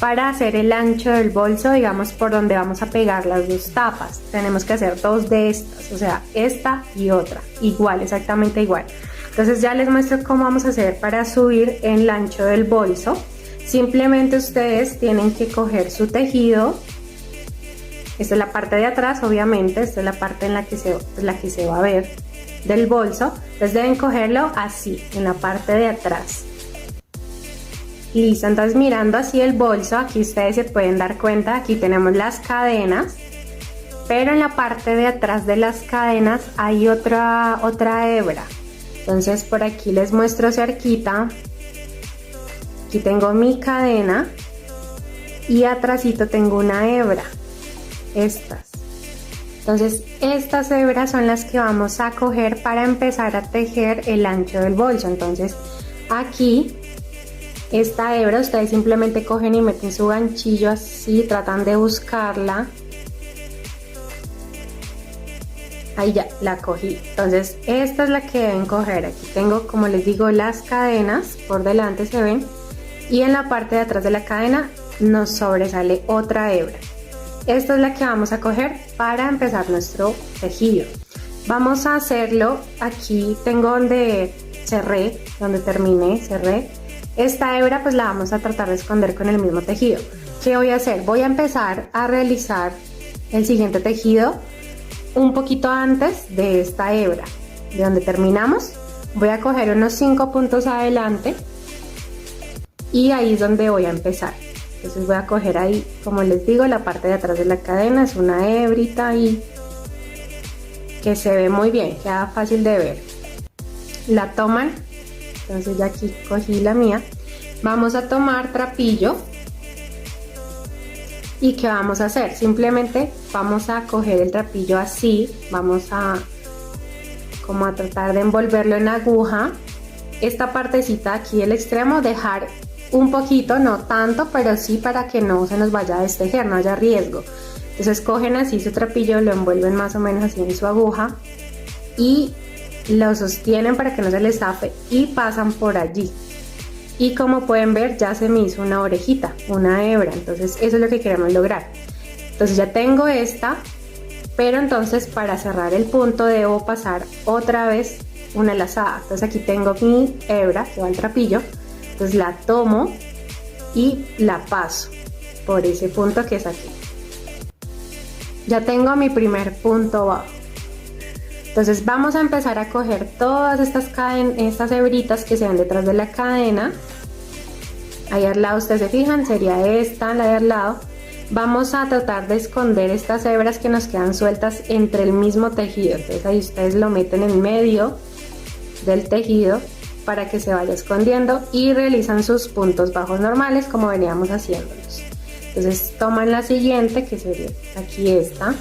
para hacer el ancho del bolso, digamos, por donde vamos a pegar las dos tapas. Tenemos que hacer dos de estas, o sea, esta y otra, igual, exactamente igual. Entonces ya les muestro cómo vamos a hacer para subir el ancho del bolso. Simplemente ustedes tienen que coger su tejido. Esta es la parte de atrás, obviamente, esta es la parte en la que se va a ver del bolso. Entonces deben cogerlo así, en la parte de atrás. Listo, entonces mirando así el bolso, aquí ustedes se pueden dar cuenta, aquí tenemos las cadenas, pero en la parte de atrás de las cadenas hay otra hebra. Entonces por aquí les muestro cerquita, aquí tengo mi cadena y atrásito tengo una hebra, estas. Entonces estas hebras son las que vamos a coger para empezar a tejer el ancho del bolso. Entonces aquí esta hebra ustedes simplemente cogen y meten su ganchillo así, tratan de buscarla. Ahí ya, la cogí. Entonces esta es la que deben coger. Aquí tengo, como les digo, las cadenas, por delante se ven, y en la parte de atrás de la cadena nos sobresale otra hebra. Esta es la que vamos a coger para empezar nuestro tejido. Vamos a hacerlo, aquí tengo donde cerré, donde terminé, cerré. Esta hebra pues la vamos a tratar de esconder con el mismo tejido. ¿Qué voy a hacer? Voy a empezar a realizar el siguiente tejido un poquito antes de esta hebra. De donde terminamos, voy a coger unos 5 puntos adelante y ahí es donde voy a empezar. Entonces voy a coger ahí, como les digo, la parte de atrás de la cadena, es una hebrita ahí que se ve muy bien, queda fácil de ver. La toman. Entonces ya aquí cogí la mía. Vamos a tomar trapillo. ¿Y qué vamos a hacer? Simplemente vamos a coger el trapillo así. Vamos a como a tratar de envolverlo en aguja. Esta partecita aquí, el extremo, dejar un poquito, no tanto, pero sí para que no se nos vaya a destejer, no haya riesgo. Entonces cogen así su trapillo, lo envuelven más o menos así en su aguja y lo sostienen para que no se les zafe y pasan por allí. Y como pueden ver, ya se me hizo una orejita, una hebra. Entonces eso es lo que queremos lograr. Entonces ya tengo esta, pero entonces para cerrar el punto debo pasar otra vez una lazada. Entonces aquí tengo mi hebra que va al trapillo, entonces la tomo y la paso por ese punto que es aquí. Ya tengo mi primer punto bajo. Entonces vamos a empezar a coger todas estas hebritas que se ven detrás de la cadena. Ahí al lado, ustedes se fijan, sería esta, la de al lado. Vamos a tratar de esconder estas hebras que nos quedan sueltas entre el mismo tejido. Entonces ahí ustedes lo meten en medio del tejido para que se vaya escondiendo y realizan sus puntos bajos normales como veníamos haciéndolos. Entonces toman la siguiente, que sería aquí esta.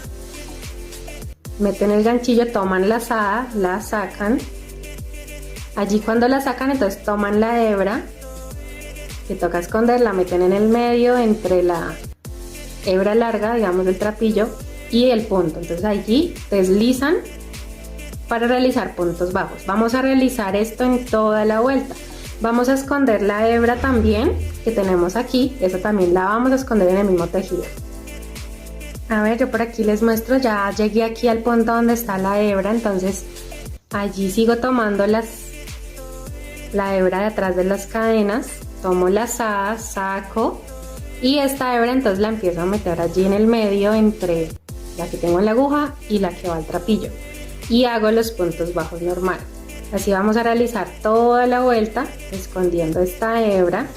Meten el ganchillo, toman la lazada, la sacan. Allí cuando la sacan, entonces toman la hebra que toca esconder, la meten en el medio entre la hebra larga, digamos, del trapillo y el punto. Entonces allí deslizan para realizar puntos bajos. Vamos a realizar esto en toda la vuelta. Vamos a esconder la hebra también que tenemos aquí, esa también la vamos a esconder en el mismo tejido. A ver, yo por aquí les muestro, ya llegué aquí al punto donde está la hebra, entonces allí sigo tomando la hebra de atrás de las cadenas, tomo la lazada, saco y esta hebra entonces la empiezo a meter allí en el medio entre la que tengo en la aguja y la que va al trapillo y hago los puntos bajos normal. Así vamos a realizar toda la vuelta escondiendo esta hebra.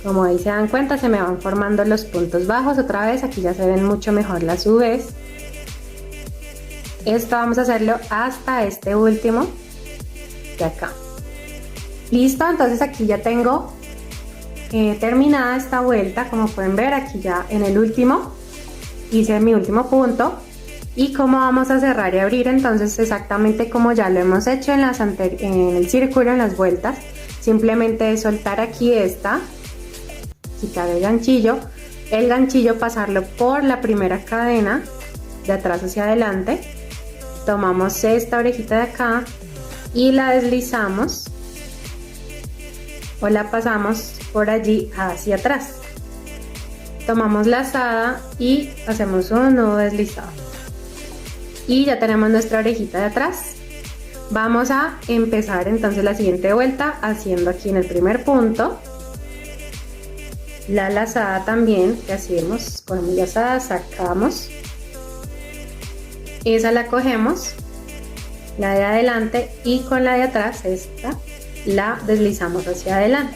Como ahí se dan cuenta, se me van formando los puntos bajos otra vez. Aquí ya se ven mucho mejor las V's. Esto vamos a hacerlo hasta este último de acá. Listo, entonces aquí ya tengo terminada esta vuelta. Como pueden ver, aquí ya en el último hice mi último punto. Y cómo vamos a cerrar y abrir, entonces exactamente como ya lo hemos hecho en el círculo, en las vueltas. Simplemente es soltar aquí esta, quitar el ganchillo, el ganchillo, pasarlo por la primera cadena de atrás hacia adelante, tomamos esta orejita de acá y la deslizamos o la pasamos por allí hacia atrás, tomamos la lazada y hacemos un nudo deslizado y ya tenemos nuestra orejita de atrás. Vamos a empezar entonces la siguiente vuelta haciendo aquí en el primer punto la lazada también que hacemos con mi lazada, sacamos, esa la cogemos, la de adelante, y con la de atrás, esta, la deslizamos hacia adelante.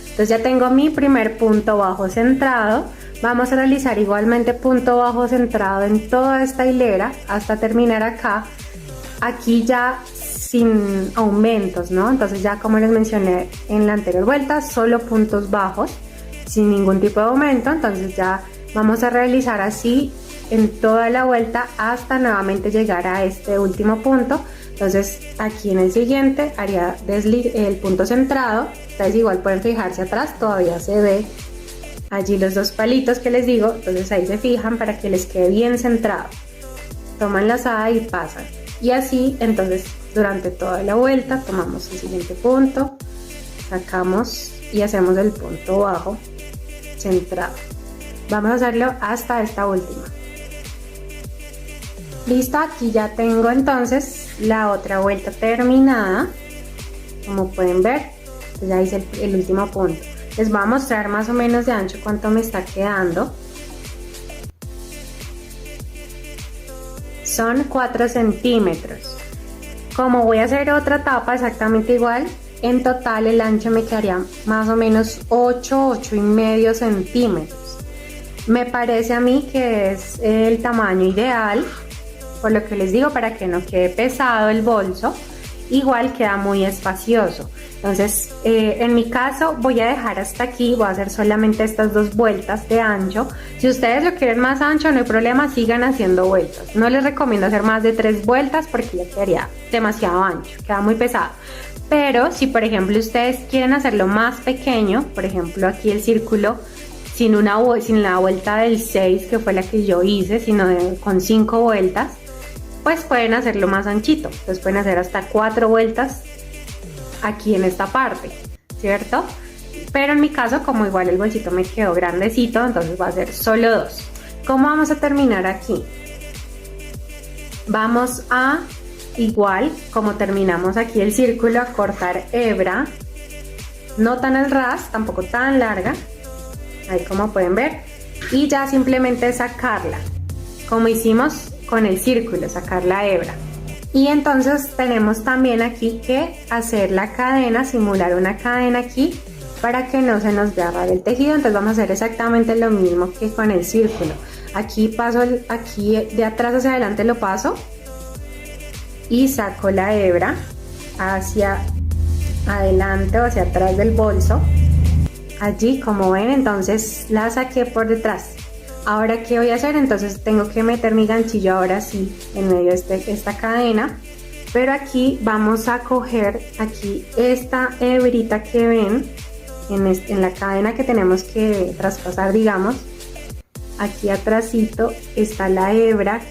Entonces ya tengo mi primer punto bajo centrado. Vamos a realizar igualmente punto bajo centrado en toda esta hilera hasta terminar acá, aquí ya sin aumentos, ¿no? Entonces ya, como les mencioné en la anterior vuelta, solo puntos bajos sin ningún tipo de aumento. Entonces ya vamos a realizar así en toda la vuelta hasta nuevamente llegar a este último punto. Entonces aquí en el siguiente haría el punto centrado. Ustedes igual pueden fijarse atrás, todavía se ve allí los dos palitos que les digo, entonces ahí se fijan para que les quede bien centrado. Toman la lazada y pasan, y así entonces durante toda la vuelta tomamos el siguiente punto, sacamos y hacemos el punto bajo centrado. Vamos a hacerlo hasta esta última. Listo, aquí ya tengo entonces la otra vuelta terminada, como pueden ver. Ya hice el último punto. Les voy a mostrar más o menos de ancho cuánto me está quedando. Son 4 centímetros. Como voy a hacer otra tapa exactamente igual, en total el ancho me quedaría más o menos 8 y medio centímetros. Me parece a mí que es el tamaño ideal, por lo que les digo, para que no quede pesado el bolso. Igual queda muy espacioso. Entonces en mi caso voy a dejar hasta aquí, voy a hacer solamente estas 2 vueltas de ancho. Si ustedes lo quieren más ancho, no hay problema, sigan haciendo vueltas. No les recomiendo hacer más de 3 vueltas porque ya quedaría demasiado ancho, queda muy pesado. Pero si por ejemplo ustedes quieren hacerlo más pequeño, por ejemplo aquí el círculo sin la vuelta del 6 que fue la que yo hice, sino con 5 vueltas, pues pueden hacerlo más anchito. Entonces pueden hacer hasta 4 vueltas aquí en esta parte, ¿cierto? Pero en mi caso, como igual el bolsito me quedó grandecito, entonces va a ser solo 2. ¿Cómo vamos a terminar aquí? Vamos a, igual como terminamos aquí el círculo, a cortar hebra, no tan al ras, tampoco tan larga, ahí como pueden ver, y ya simplemente sacarla, como hicimos con el círculo, sacar la hebra. Y entonces tenemos también aquí que hacer la cadena, simular una cadena aquí para que no se nos vea raro el tejido. Entonces vamos a hacer exactamente lo mismo que con el círculo. Aquí paso, aquí de atrás hacia adelante lo paso y saco la hebra hacia adelante o hacia atrás del bolso. Allí, como ven, entonces la saqué por detrás. Ahora, ¿qué voy a hacer? Entonces tengo que meter mi ganchillo ahora sí en medio de esta cadena, pero aquí vamos a coger aquí esta hebrita que ven en la cadena que tenemos que traspasar, digamos. Aquí atrásito está la hebra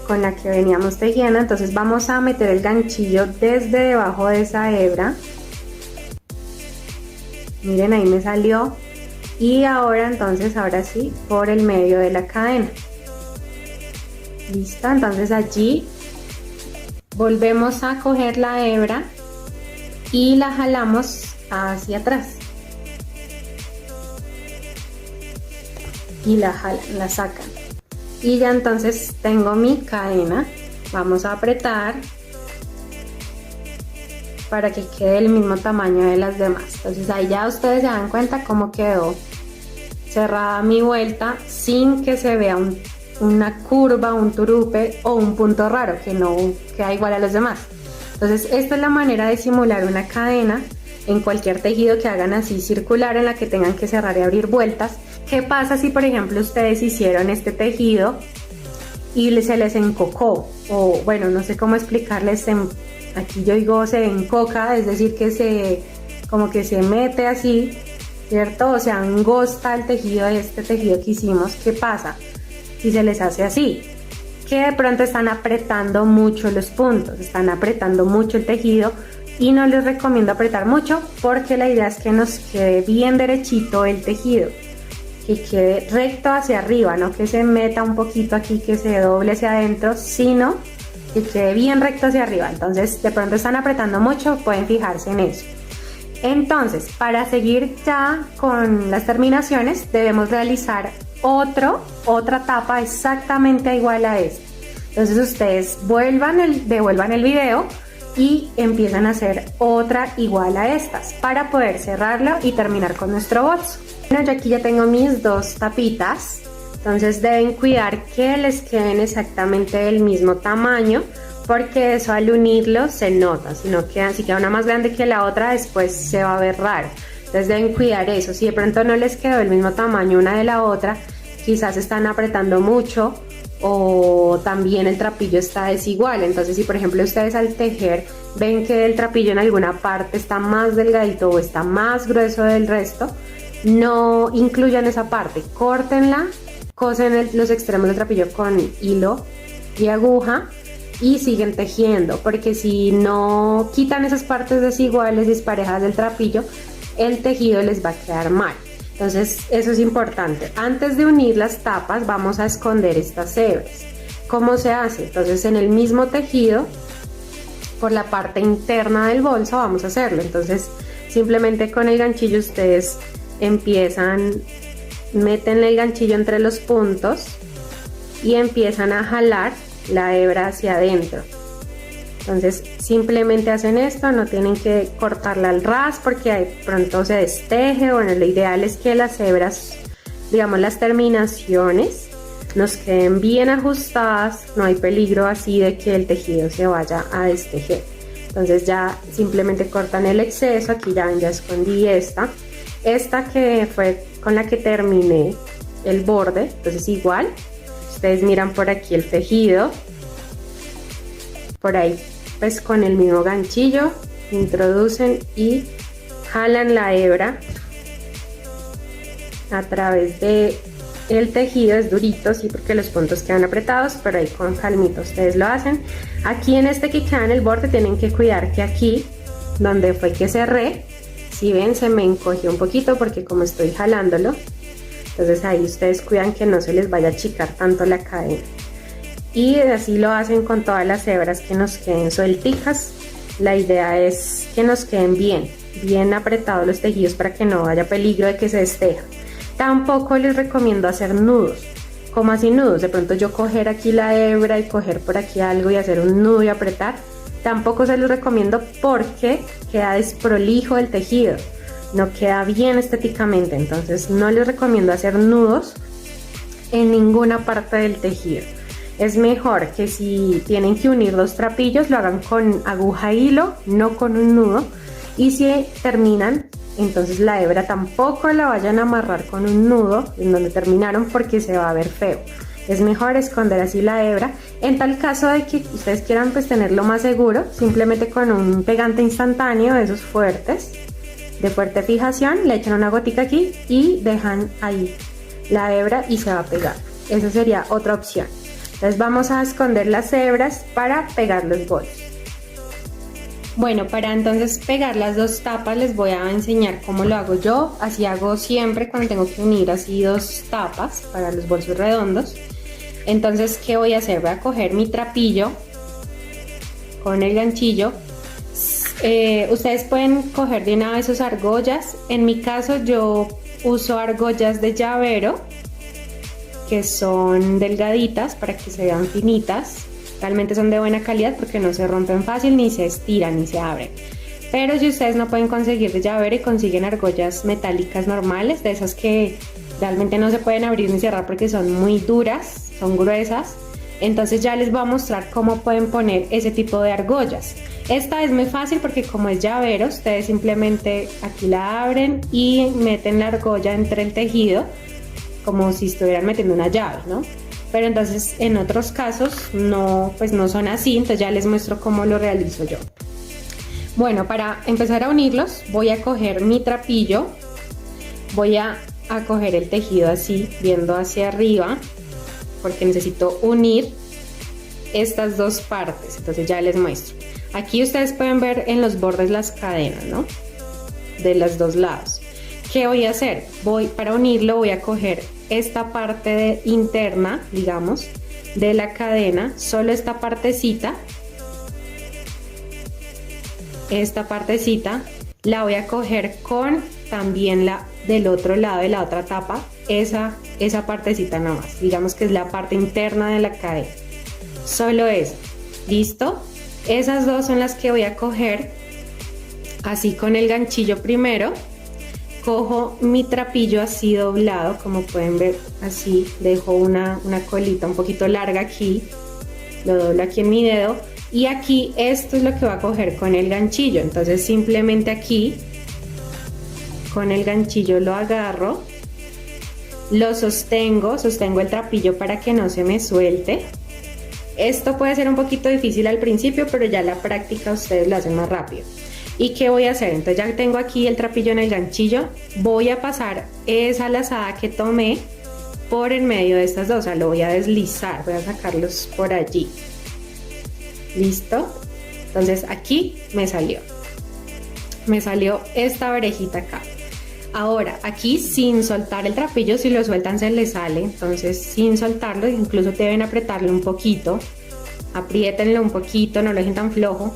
con la que veníamos tejiendo, entonces vamos a meter el ganchillo desde debajo de esa hebra. Miren, ahí me salió. Y ahora entonces, ahora sí, por el medio de la cadena. Listo, entonces allí volvemos a coger la hebra y la jalamos hacia atrás. Y la jalan, la sacan. Y ya entonces tengo mi cadena. Vamos a apretar para que quede el mismo tamaño de las demás. Entonces ahí ya ustedes se dan cuenta cómo quedó cerrada mi vuelta sin que se vea una curva, un turupe o un punto raro que no queda igual a los demás. Entonces esta es la manera de simular una cadena en cualquier tejido que hagan así circular, en la que tengan que cerrar y abrir vueltas. ¿Qué pasa si por ejemplo ustedes hicieron este tejido y se les encocó? O bueno, no sé cómo explicarles, aquí yo digo se encoca, es decir que como que se mete así ¿cierto? O sea, angosta el tejido de este tejido que hicimos. ¿Qué pasa si se les hace así? Que de pronto están apretando mucho los puntos, están apretando mucho el tejido, y no les recomiendo apretar mucho porque la idea es que nos quede bien derechito el tejido, que quede recto hacia arriba, no que se meta un poquito aquí, que se doble hacia adentro, sino que quede bien recto hacia arriba. Entonces de pronto están apretando mucho, pueden fijarse en eso. Entonces, para seguir ya con las terminaciones, debemos realizar otra tapa exactamente igual a esta. Entonces ustedes devuelvan el video y empiezan a hacer otra igual a estas para poder cerrarlo y terminar con nuestro bolso. Bueno, yo aquí ya tengo mis dos tapitas, entonces deben cuidar que les queden exactamente del mismo tamaño, porque eso al unirlo se nota, si queda una más grande que la otra, después se va a ver raro. Entonces deben cuidar eso. Si de pronto no les quedó el mismo tamaño una de la otra, quizás están apretando mucho o también el trapillo está desigual. Entonces si por ejemplo ustedes al tejer ven que el trapillo en alguna parte está más delgadito o está más grueso del resto, no incluyan esa parte, córtenla, cosen los extremos del trapillo con hilo y aguja y siguen tejiendo, porque si no quitan esas partes desiguales, disparejas del trapillo, el tejido les va a quedar mal. Entonces eso es importante. Antes de unir las tapas vamos a esconder estas hebras. ¿Cómo se hace? Entonces en el mismo tejido, por la parte interna del bolso vamos a hacerlo. Entonces simplemente con el ganchillo ustedes meten el ganchillo entre los puntos y empiezan a jalar la hebra hacia adentro. Entonces simplemente hacen esto, no tienen que cortarla al ras porque de pronto se desteje. Bueno, lo ideal es que las hebras, digamos las terminaciones, nos queden bien ajustadas, no hay peligro así de que el tejido se vaya a destejer. Entonces ya simplemente cortan el exceso. Aquí ya ven, ya escondí esta que fue con la que terminé el borde. Entonces igual ustedes miran por aquí el tejido, por ahí pues con el mismo ganchillo introducen y jalan la hebra a través de el tejido. Es durito, sí, porque los puntos quedan apretados, pero ahí con calmito ustedes lo hacen. Aquí en este que queda en el borde tienen que cuidar que aquí donde fue que cerré, si ven, se me encogió un poquito porque como estoy jalándolo, entonces ahí ustedes cuidan que no se les vaya a achicar tanto la cadena. Y así lo hacen con todas las hebras que nos queden suelticas. La idea es que nos queden bien apretados los tejidos para que no haya peligro de que se destejen. Tampoco les recomiendo hacer nudos. ¿Cómo así nudos? De pronto yo coger aquí la hebra y coger por aquí algo y hacer un nudo y apretar. Tampoco se los recomiendo porque queda desprolijo el tejido, no queda bien estéticamente. Entonces no les recomiendo hacer nudos en ninguna parte del tejido. Es mejor que si tienen que unir dos trapillos lo hagan con aguja e hilo, no con un nudo. Y si terminan, entonces la hebra tampoco la vayan a amarrar con un nudo en donde terminaron porque se va a ver feo. Es mejor esconder así la hebra. En tal caso de que ustedes quieran pues tenerlo más seguro, simplemente con un pegante instantáneo de esos fuertes, de fuerte fijación, le echan una gotica aquí y dejan ahí la hebra y se va a pegar. Esa sería otra opción. Entonces vamos a esconder las hebras para pegar los bolsos. Bueno, para entonces pegar las dos tapas les voy a enseñar cómo lo hago yo. Así hago siempre cuando tengo que unir así dos tapas para los bolsos redondos. Entonces, ¿qué voy a hacer? Voy a coger mi trapillo con el ganchillo. Ustedes pueden coger de una vez sus argollas. En mi caso yo uso argollas de llavero, que son delgaditas para que se vean finitas. Realmente son de buena calidad porque no se rompen fácil, ni se estiran, ni se abren. Pero si ustedes no pueden conseguir de llavero y consiguen argollas metálicas normales, de esas que realmente no se pueden abrir ni cerrar porque son muy duras, son gruesas, entonces ya les voy a mostrar cómo pueden poner ese tipo de argollas. Esta es muy fácil porque como es llavero, ustedes simplemente aquí la abren y meten la argolla entre el tejido como si estuvieran metiendo una llave, ¿no? Pero entonces en otros casos no, pues no son así, entonces ya les muestro cómo lo realizo yo. Bueno, para empezar a unirlos voy a coger mi trapillo voy a coger el tejido así, viendo hacia arriba, porque necesito unir estas dos partes. Entonces ya les muestro. Aquí ustedes pueden ver en los bordes las cadenas, ¿no? De los dos lados. ¿Qué voy a hacer? Para unirlo voy a coger esta parte interna, digamos, de la cadena, solo esta partecita la voy a coger con también la del otro lado de la otra tapa, esa partecita nomás, digamos que es la parte interna de la cadena, solo eso. ¿Listo? Esas dos son las que voy a coger así con el ganchillo. Primero cojo mi trapillo así doblado, como pueden ver, así dejo una colita un poquito larga aquí, lo doblo aquí en mi dedo, y aquí esto es lo que va a coger con el ganchillo. Entonces simplemente aquí con el ganchillo lo agarro, lo sostengo el trapillo para que no se me suelte. Esto puede ser un poquito difícil al principio, pero ya la práctica ustedes lo hacen más rápido. ¿Y qué voy a hacer? Entonces ya tengo aquí el trapillo en el ganchillo, voy a pasar esa lazada que tomé por en medio de estas dos, o sea, lo voy a deslizar, voy a sacarlos por allí. ¿Listo? Entonces aquí me salió esta orejita acá. Ahora aquí sin soltar el trapillo, si lo sueltan se les sale, entonces sin soltarlo, incluso deben apretarlo un poquito, apriétenlo un poquito, no lo dejen tan flojo.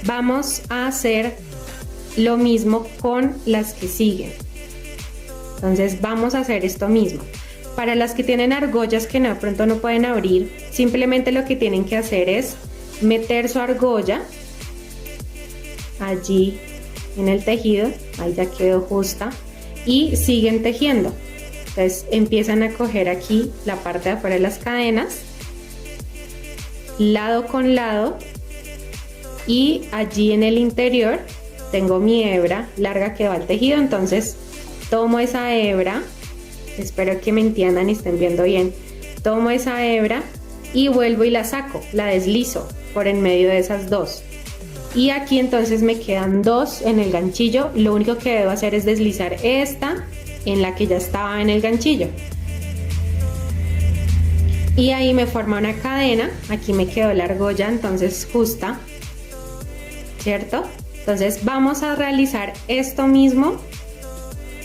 Vamos a hacer lo mismo con las que siguen. Entonces vamos a hacer esto mismo. Para las que tienen argollas que de pronto no pueden abrir, simplemente lo que tienen que hacer es meter su argolla allí en el tejido, ahí ya quedó justa, y siguen tejiendo. Entonces empiezan a coger aquí la parte de afuera de las cadenas, lado con lado, y allí en el interior tengo mi hebra larga que va al tejido. Entonces tomo esa hebra, espero que me entiendan y estén viendo bien, tomo esa hebra y vuelvo y la saco, la deslizo por en medio de esas dos, y aquí entonces me quedan dos en el ganchillo. Lo único que debo hacer es deslizar esta en la que ya estaba en el ganchillo, y ahí me forma una cadena. Aquí me quedó la argolla entonces justa, ¿cierto? Entonces vamos a realizar esto mismo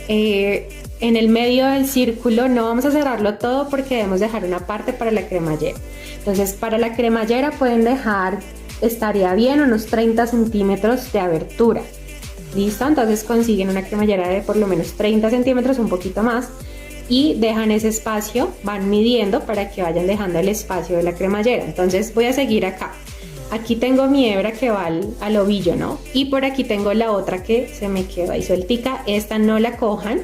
en el medio del círculo. No vamos a cerrarlo todo porque debemos dejar una parte para la cremallera. Entonces para la cremallera pueden dejar, estaría bien, unos 30 centímetros de abertura. ¿Listo? Entonces consiguen una cremallera de por lo menos 30 centímetros, un poquito más, y dejan ese espacio, van midiendo para que vayan dejando el espacio de la cremallera. Entonces voy a seguir acá. Aquí tengo mi hebra que va al ovillo, ¿no? Y por aquí tengo la otra que se me quedó ahí sueltica. Esta no la cojan,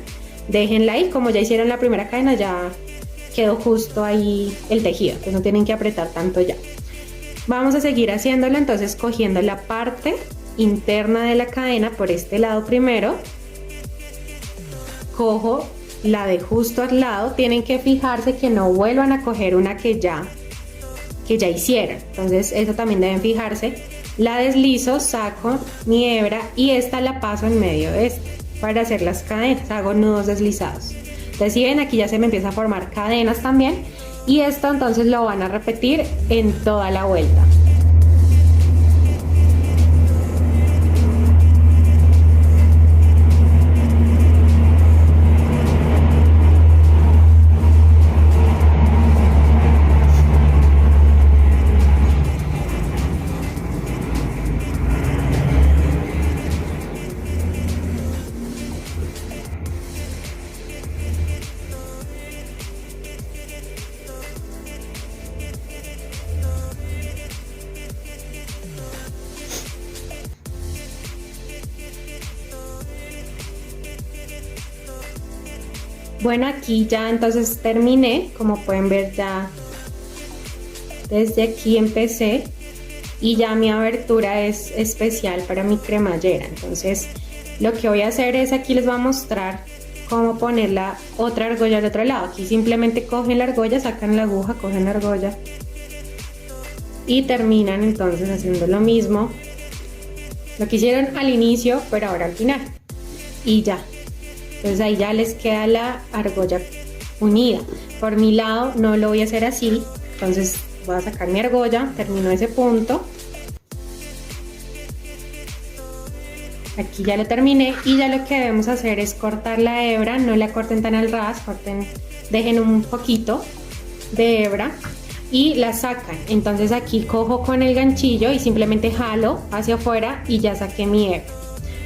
déjenla ahí. Como ya hicieron la primera cadena, ya quedó justo ahí el tejido, pues no tienen que apretar tanto ya. Vamos a seguir haciéndolo, entonces cogiendo la parte interna de la cadena por este lado primero, cojo la de justo al lado. Tienen que fijarse que no vuelvan a coger una que ya hicieron, entonces eso también deben fijarse. La deslizo, saco mi hebra y esta la paso en medio de esta para hacer las cadenas, hago nudos deslizados. Entonces si ven, aquí ya se me empieza a formar cadenas también, y esto entonces lo van a repetir en toda la vuelta. Bueno, aquí ya entonces terminé, como pueden ver ya desde aquí empecé, y ya mi abertura es especial para mi cremallera. Entonces lo que voy a hacer es, aquí les voy a mostrar cómo poner la otra argolla al otro lado. Aquí simplemente cogen la argolla, sacan la aguja, cogen la argolla y terminan entonces haciendo lo mismo, lo que hicieron al inicio pero ahora al final, y ya. Entonces ahí ya les queda la argolla unida. Por mi lado no lo voy a hacer así, entonces voy a sacar mi argolla, termino ese punto. Aquí ya lo terminé y ya lo que debemos hacer es cortar la hebra, no la corten tan al ras, dejen un poquito de hebra y la sacan. Entonces aquí cojo con el ganchillo y simplemente jalo hacia afuera y ya saqué mi hebra.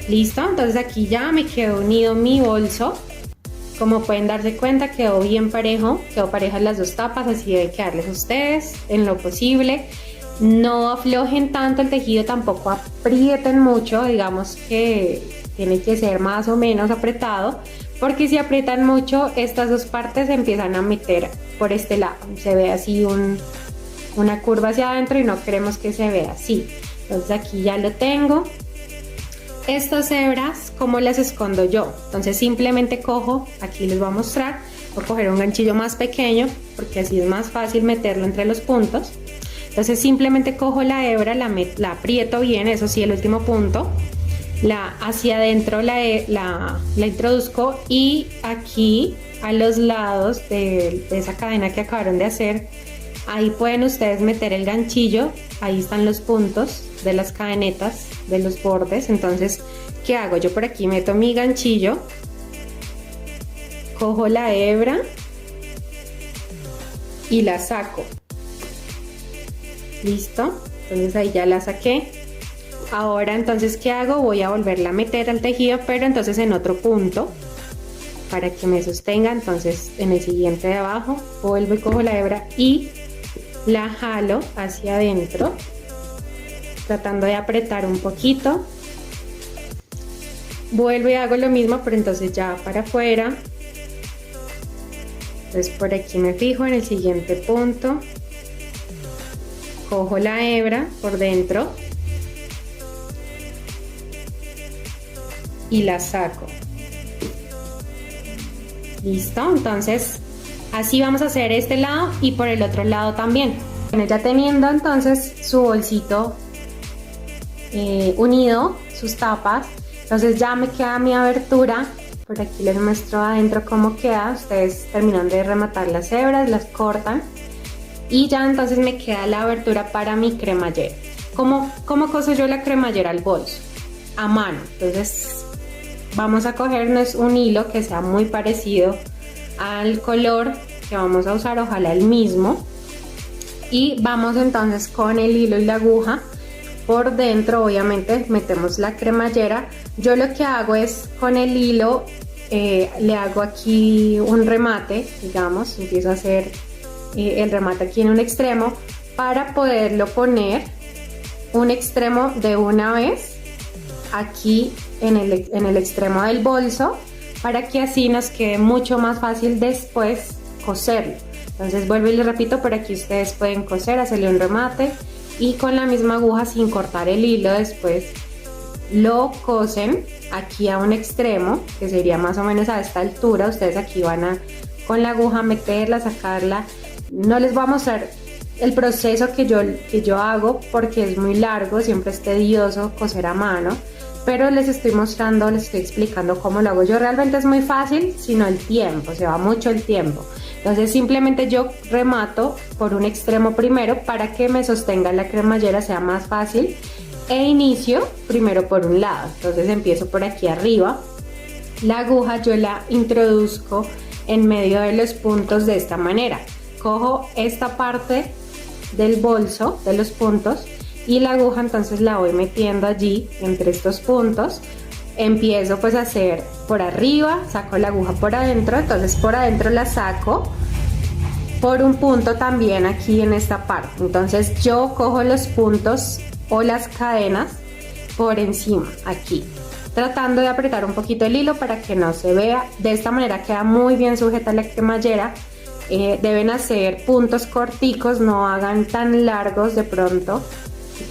Listo, entonces aquí ya me quedó unido mi bolso. Como pueden darse cuenta, quedó bien parejo, quedó parejas las dos tapas, así debe quedarles a ustedes en lo posible. No aflojen tanto el tejido, tampoco aprieten mucho, digamos que tiene que ser más o menos apretado, porque si aprietan mucho estas dos partes se empiezan a meter por este lado, se ve así una curva hacia adentro y no queremos que se vea así. Entonces aquí ya lo tengo. Estas hebras, ¿cómo las escondo yo? Entonces simplemente cojo, aquí les voy a mostrar, voy a coger un ganchillo más pequeño porque así es más fácil meterlo entre los puntos. Entonces simplemente cojo la hebra, la aprieto bien, eso sí, el último punto, hacia adentro la introduzco y aquí a los lados de esa cadena que acabaron de hacer, ahí pueden ustedes meter el ganchillo, ahí están los puntos de las cadenetas, de los bordes. Entonces, ¿qué hago? Yo por aquí meto mi ganchillo, cojo la hebra y la saco. Listo, entonces ahí ya la saqué. Ahora entonces, ¿qué hago? Voy a volverla a meter al tejido, pero entonces en otro punto para que me sostenga. Entonces en el siguiente de abajo vuelvo y cojo la hebra y la jalo hacia adentro, tratando de apretar un poquito. Vuelvo y hago lo mismo, pero entonces ya para afuera. Entonces por aquí me fijo en el siguiente punto, cojo la hebra por dentro y la saco. Listo, entonces así vamos a hacer este lado y por el otro lado también. Bueno, ya teniendo entonces su bolsito unido, sus tapas, entonces ya me queda mi abertura. Por aquí les muestro adentro cómo queda. Ustedes terminan de rematar las hebras, las cortan y ya entonces me queda la abertura para mi cremallera. ¿Cómo coso yo la cremallera al bolso? A mano. Entonces vamos a cogernos un hilo que sea muy parecido al color que vamos a usar, ojalá el mismo, y vamos entonces con el hilo y la aguja por dentro. Obviamente metemos la cremallera. Yo lo que hago es con el hilo le hago aquí un remate, digamos, empiezo a hacer el remate aquí en un extremo para poderlo poner un extremo de una vez aquí en el extremo del bolso, para que así nos quede mucho más fácil después coserlo. Entonces vuelvo y les repito, por aquí ustedes pueden coser, hacerle un remate y con la misma aguja, sin cortar el hilo, después lo cosen aquí a un extremo, que sería más o menos a esta altura. Ustedes aquí van a con la aguja meterla, sacarla. No les voy a mostrar el proceso que yo hago porque es muy largo, siempre es tedioso coser a mano, pero les estoy mostrando, les estoy explicando cómo lo hago yo. Realmente es muy fácil, sino el tiempo, se va mucho el tiempo. Entonces simplemente yo remato por un extremo primero para que me sostenga la cremallera, sea más fácil, e inicio primero por un lado. Entonces empiezo por aquí arriba, la aguja yo la introduzco en medio de los puntos de esta manera. Cojo esta parte del bolso de los puntos y la aguja entonces la voy metiendo allí entre estos puntos. Empiezo pues a hacer por arriba, saco la aguja por adentro, entonces por adentro la saco por un punto también aquí en esta parte. Entonces yo cojo los puntos o las cadenas por encima aquí, tratando de apretar un poquito el hilo para que no se vea. De esta manera queda muy bien sujeta la cremallera. Deben hacer puntos corticos, no hagan tan largos de pronto,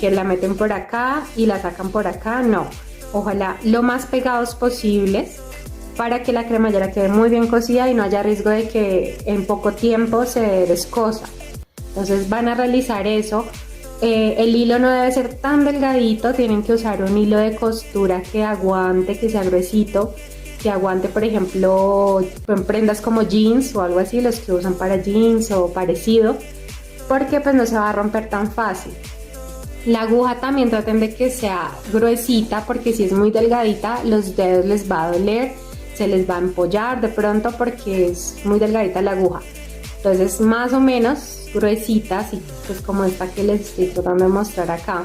que la meten por acá y la sacan por acá, no. Ojalá lo más pegados posibles para que la cremallera quede muy bien cosida y no haya riesgo de que en poco tiempo se descosa. Entonces van a realizar eso. El hilo no debe ser tan delgadito, tienen que usar un hilo de costura que aguante, que sea gruesito, que aguante, por ejemplo, en prendas como jeans o algo así, los que usan para jeans o parecido, porque pues no se va a romper tan fácil. La aguja también traten de que sea gruesita, porque si es muy delgadita los dedos les va a doler, se les va a empollar de pronto porque es muy delgadita la aguja. Entonces más o menos gruesita, así pues como esta que les estoy tratando de mostrar acá.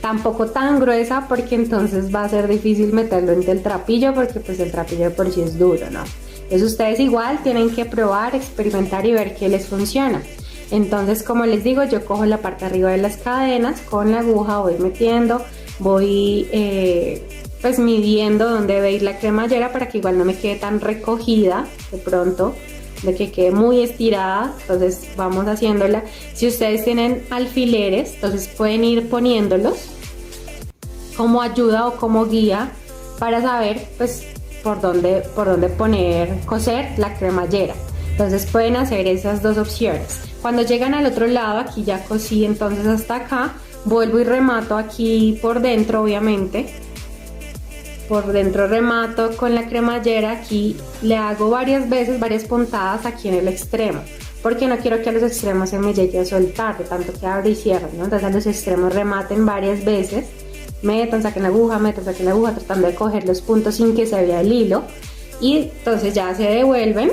Tampoco tan gruesa porque entonces va a ser difícil meterlo entre el trapillo, porque pues el trapillo por sí es duro, ¿no? Entonces ustedes igual tienen que probar, experimentar y ver qué les funciona. Entonces, como les digo, yo cojo la parte de arriba de las cadenas, con la aguja voy metiendo, voy pues midiendo dónde debe ir la cremallera para que igual no me quede tan recogida de pronto, de que quede muy estirada. Entonces vamos haciéndola. Si ustedes tienen alfileres, entonces pueden ir poniéndolos como ayuda o como guía para saber pues por dónde coser la cremallera. Entonces pueden hacer esas dos opciones. Cuando llegan al otro lado, aquí ya cosí entonces hasta acá, vuelvo y remato aquí por dentro, obviamente. Por dentro remato con la cremallera, aquí le hago varias veces, varias puntadas aquí en el extremo, porque no quiero que a los extremos se me llegue a soltar de tanto que abro y cierro, ¿no? Entonces a los extremos rematen varias veces, metan, saquen la aguja, tratando de coger los puntos sin que se vea el hilo, y entonces ya se devuelven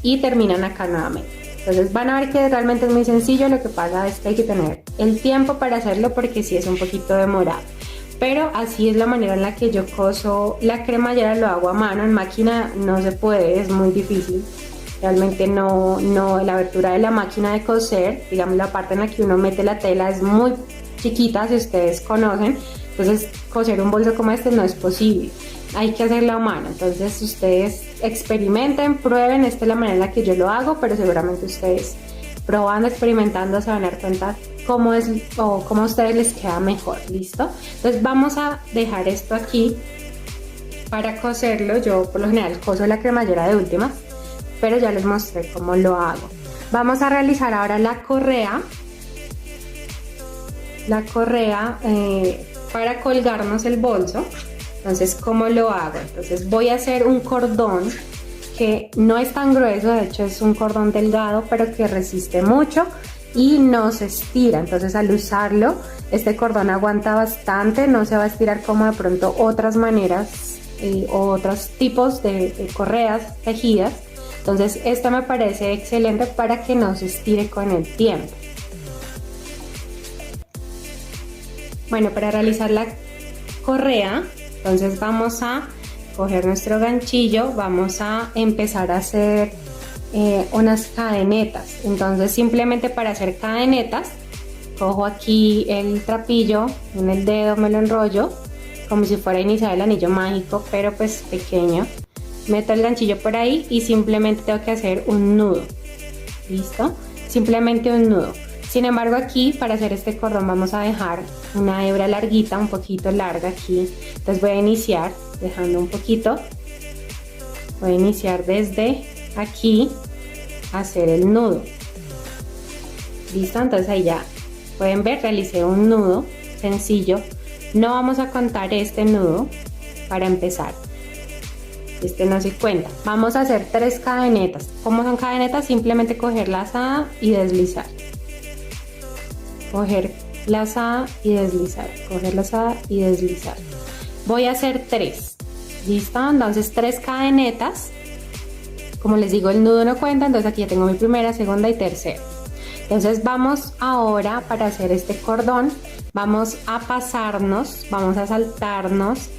y terminan acá nuevamente. Entonces van a ver que realmente es muy sencillo, lo que pasa es que hay que tener el tiempo para hacerlo porque sí es un poquito demorado. Pero así es la manera en la que yo coso la cremallera, lo hago a mano, en máquina no se puede, es muy difícil. Realmente no, la abertura de la máquina de coser, digamos la parte en la que uno mete la tela es muy chiquita, si ustedes conocen, entonces coser un bolso como este no es posible. Hay que hacerlo a mano, entonces ustedes experimenten, prueben, esta es la manera en la que yo lo hago, pero seguramente ustedes probando, experimentando se van a dar cuenta cómo es o cómo a ustedes les queda mejor, ¿listo? Entonces vamos a dejar esto aquí para coserlo. Yo por lo general coso la cremallera de últimas, pero ya les mostré cómo lo hago. Vamos a realizar ahora la correa para colgarnos el bolso. Entonces, ¿cómo lo hago? Entonces voy a hacer un cordón que no es tan grueso, de hecho es un cordón delgado, pero que resiste mucho y no se estira. Entonces al usarlo, este cordón aguanta bastante, no se va a estirar como de pronto otras maneras o otros tipos de correas tejidas. Entonces esto me parece excelente para que no se estire con el tiempo. Bueno, para realizar la correa, entonces vamos a coger nuestro ganchillo, vamos a empezar a hacer unas cadenetas. Entonces simplemente para hacer cadenetas, cojo aquí el trapillo, en el dedo me lo enrollo, como si fuera a iniciar el anillo mágico, pero pues pequeño. Meto el ganchillo por ahí y simplemente tengo que hacer un nudo. ¿Listo? Simplemente un nudo. Sin embargo aquí para hacer este cordón vamos a dejar una hebra larguita, un poquito larga aquí. Entonces voy a iniciar dejando un poquito. Voy a iniciar desde aquí a hacer el nudo. ¿Listo? Entonces ahí ya pueden ver, realicé un nudo sencillo. No vamos a contar este nudo para empezar. Este no se cuenta. Vamos a hacer 3 cadenetas. ¿Cómo son cadenetas? Simplemente coger la lazada y deslizar. Coger lazada y deslizar. Coger lazada y deslizar. Voy a hacer 3. ¿Listo? Entonces 3 cadenetas. Como les digo, el nudo no cuenta. Entonces aquí ya tengo mi primera, segunda y tercera. Entonces vamos ahora para hacer este cordón. Vamos a pasarnos, vamos a saltarnos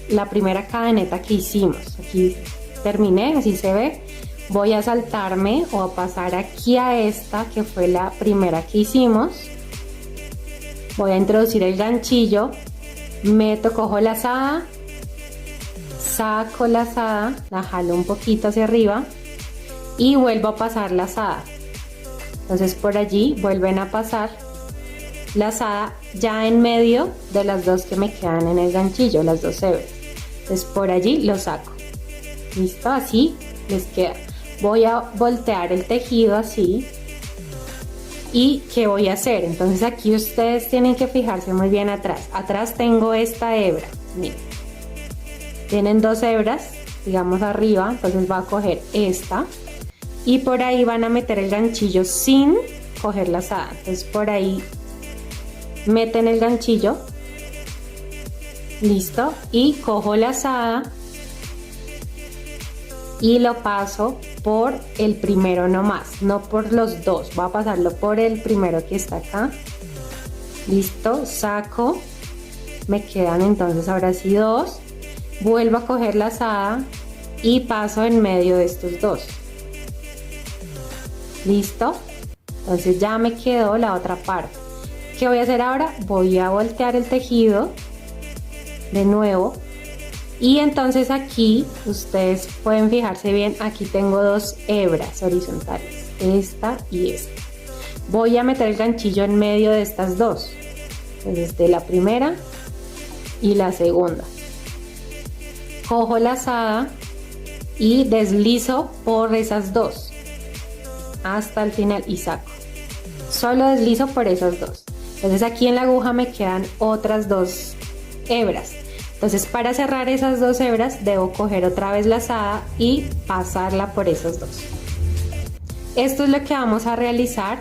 la primera cadeneta que hicimos. Aquí terminé, así se ve. Voy a saltarme o a pasar aquí a esta que fue la primera que hicimos. Voy a introducir el ganchillo, meto, cojo la lazada, saco la lazada, la jalo un poquito hacia arriba y vuelvo a pasar la lazada. Entonces por allí vuelven a pasar lazada ya en medio de las dos que me quedan en el ganchillo, las dos hebras. Entonces por allí lo saco. Listo, así les queda. Voy a voltear el tejido así. ¿Y qué voy a hacer? Entonces aquí ustedes tienen que fijarse muy bien atrás. Atrás tengo esta hebra. Miren. tienen 2 hebras, digamos arriba, entonces va a coger esta y por ahí van a meter el ganchillo sin coger la lazada. Entonces por ahí meten el ganchillo, listo, y cojo la lazada y lo paso por el primero nomás, no por los dos, voy a pasarlo por el primero que está acá, listo, saco, me quedan entonces ahora sí 2, vuelvo a coger la lazada y paso en medio de estos 2, listo, entonces ya me quedó la otra parte. ¿Qué voy a hacer ahora? Voy a voltear el tejido de nuevo y entonces aquí ustedes pueden fijarse bien, aquí tengo 2 hebras horizontales, esta y esta. Voy a meter el ganchillo en medio de estas 2, desde la primera y la segunda. Cojo la lazada y deslizo por esas 2 hasta el final y saco. Solo deslizo por esas 2. Entonces aquí en la aguja me quedan otras 2 hebras. Entonces para cerrar esas 2 hebras debo coger otra vez la lazada y pasarla por esas 2. Esto es lo que vamos a realizar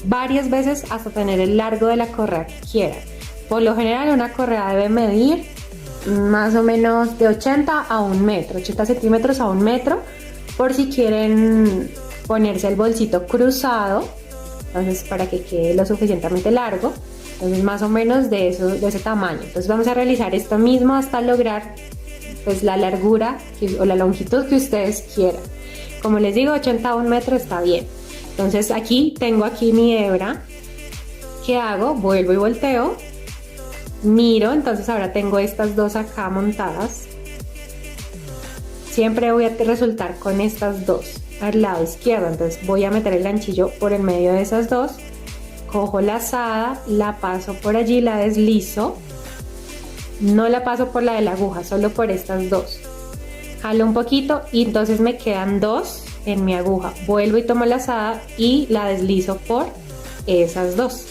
varias veces hasta tener el largo de la correa que quieran. Por lo general una correa debe medir más o menos de 80 a 1 metro, 80 centímetros a 1 metro, por si quieren ponerse el bolsito cruzado, entonces para que quede lo suficientemente largo. Entonces más o menos de ese tamaño. Entonces vamos a realizar esto mismo hasta lograr pues la largura o la longitud que ustedes quieran. Como les digo, 80 a 1 metro está bien. Entonces aquí tengo mi hebra. ¿Qué hago? Vuelvo y volteo, miro, entonces ahora tengo estas 2 acá montadas. Siempre voy a resultar con estas 2 al lado izquierdo, entonces voy a meter el ganchillo por el medio de esas 2. Cojo la lazada, la paso por allí, la deslizo, no la paso por la de la aguja, solo por estas 2. Jalo un poquito y entonces me quedan 2 en mi aguja. Vuelvo y tomo la lazada y la deslizo por esas 2.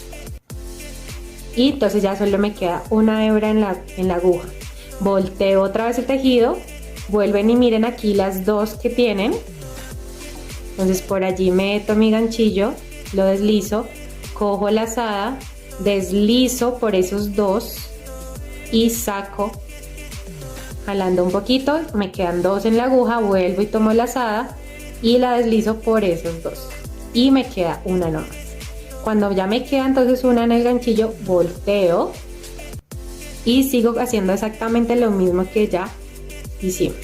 Y entonces ya solo me queda una hebra en la aguja. Volteo otra vez el tejido, vuelven y miren aquí las 2 que tienen. Entonces por allí meto mi ganchillo, lo deslizo, cojo la lazada, deslizo por esos 2 y saco jalando un poquito, me quedan 2 en la aguja, vuelvo y tomo la lazada y la deslizo por esos 2 y me queda una nomás. Cuando ya me queda entonces una en el ganchillo, volteo y sigo haciendo exactamente lo mismo que ya hicimos.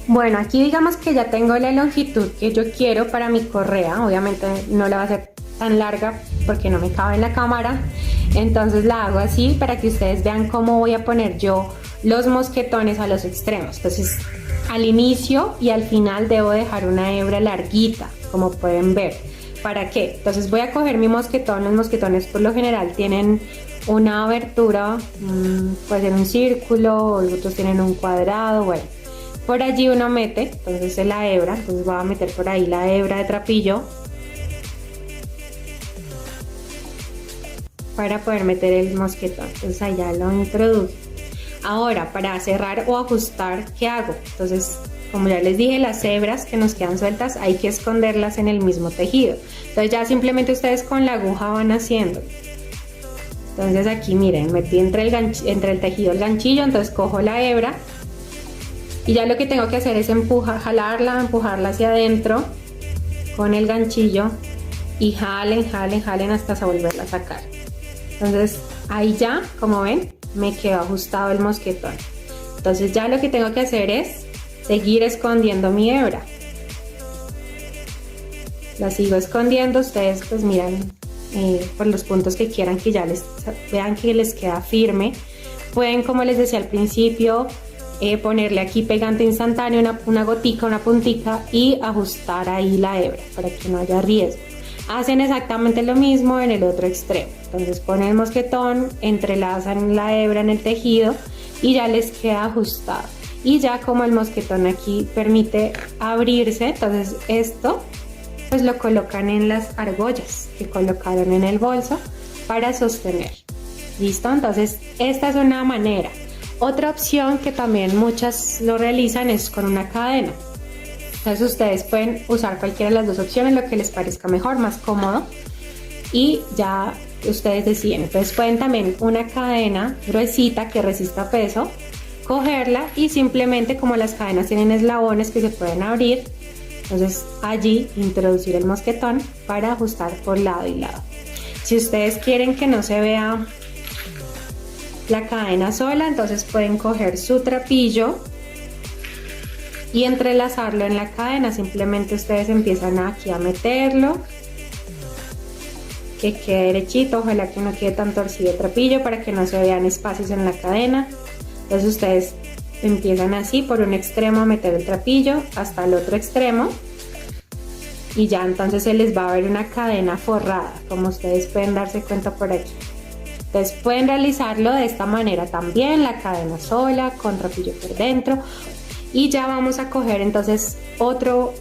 Bueno, aquí digamos que ya tengo la longitud que yo quiero para mi correa. Obviamente no la va a hacer tan larga porque no me cabe en la cámara, entonces la hago así para que ustedes vean cómo voy a poner yo los mosquetones a los extremos. Entonces al inicio y al final debo dejar una hebra larguita, como pueden ver. ¿Para qué? Entonces voy a coger mi mosquetón. Los mosquetones por lo general tienen una abertura, puede ser un círculo, otros tienen un cuadrado, bueno, por allí uno mete entonces la hebra. Entonces voy a meter por ahí la hebra de trapillo para poder meter el mosquetón. Entonces allá lo introduzco. Ahora para cerrar o ajustar, ¿qué hago? Entonces, como ya les dije, las hebras que nos quedan sueltas hay que esconderlas en el mismo tejido. Entonces ya simplemente ustedes con la aguja van haciendo. Entonces aquí miren, metí entre el tejido el ganchillo, entonces cojo la hebra y ya lo que tengo que hacer es empujarla hacia adentro con el ganchillo y jalen hasta volverla a sacar. Entonces ahí ya, como ven, me quedó ajustado el mosquetón. Entonces ya lo que tengo que hacer es seguir escondiendo mi hebra. La sigo escondiendo, ustedes pues miran por los puntos que quieran que ya vean que les queda firme. Pueden, como les decía al principio, ponerle aquí pegante instantáneo, una gotica, una puntica y ajustar ahí la hebra para que no haya riesgo. Hacen exactamente lo mismo en el otro extremo. Entonces ponen el mosquetón, entrelazan la hebra en el tejido y ya les queda ajustado. Y ya como el mosquetón aquí permite abrirse, entonces esto pues lo colocan en las argollas que colocaron en el bolso para sostener. ¿Listo? Entonces esta es una manera. Otra opción que también muchas lo realizan es con una cadena. Entonces ustedes pueden usar cualquiera de las dos opciones, lo que les parezca mejor, más cómodo, y ya ustedes deciden. Entonces pueden también una cadena gruesita que resista peso, cogerla y simplemente, como las cadenas tienen eslabones que se pueden abrir, entonces allí introducir el mosquetón para ajustar por lado y lado. Si ustedes quieren que no se vea la cadena sola, entonces pueden coger su trapillo y entrelazarlo en la cadena. Simplemente ustedes empiezan aquí a meterlo, que quede derechito, ojalá que no quede tan torcido el trapillo para que no se vean espacios en la cadena. Entonces ustedes empiezan así por un extremo a meter el trapillo hasta el otro extremo y ya entonces se les va a ver una cadena forrada, como ustedes pueden darse cuenta por aquí. Entonces pueden realizarlo de esta manera también, la cadena sola, con trapillo por dentro. Y ya vamos a coger entonces otro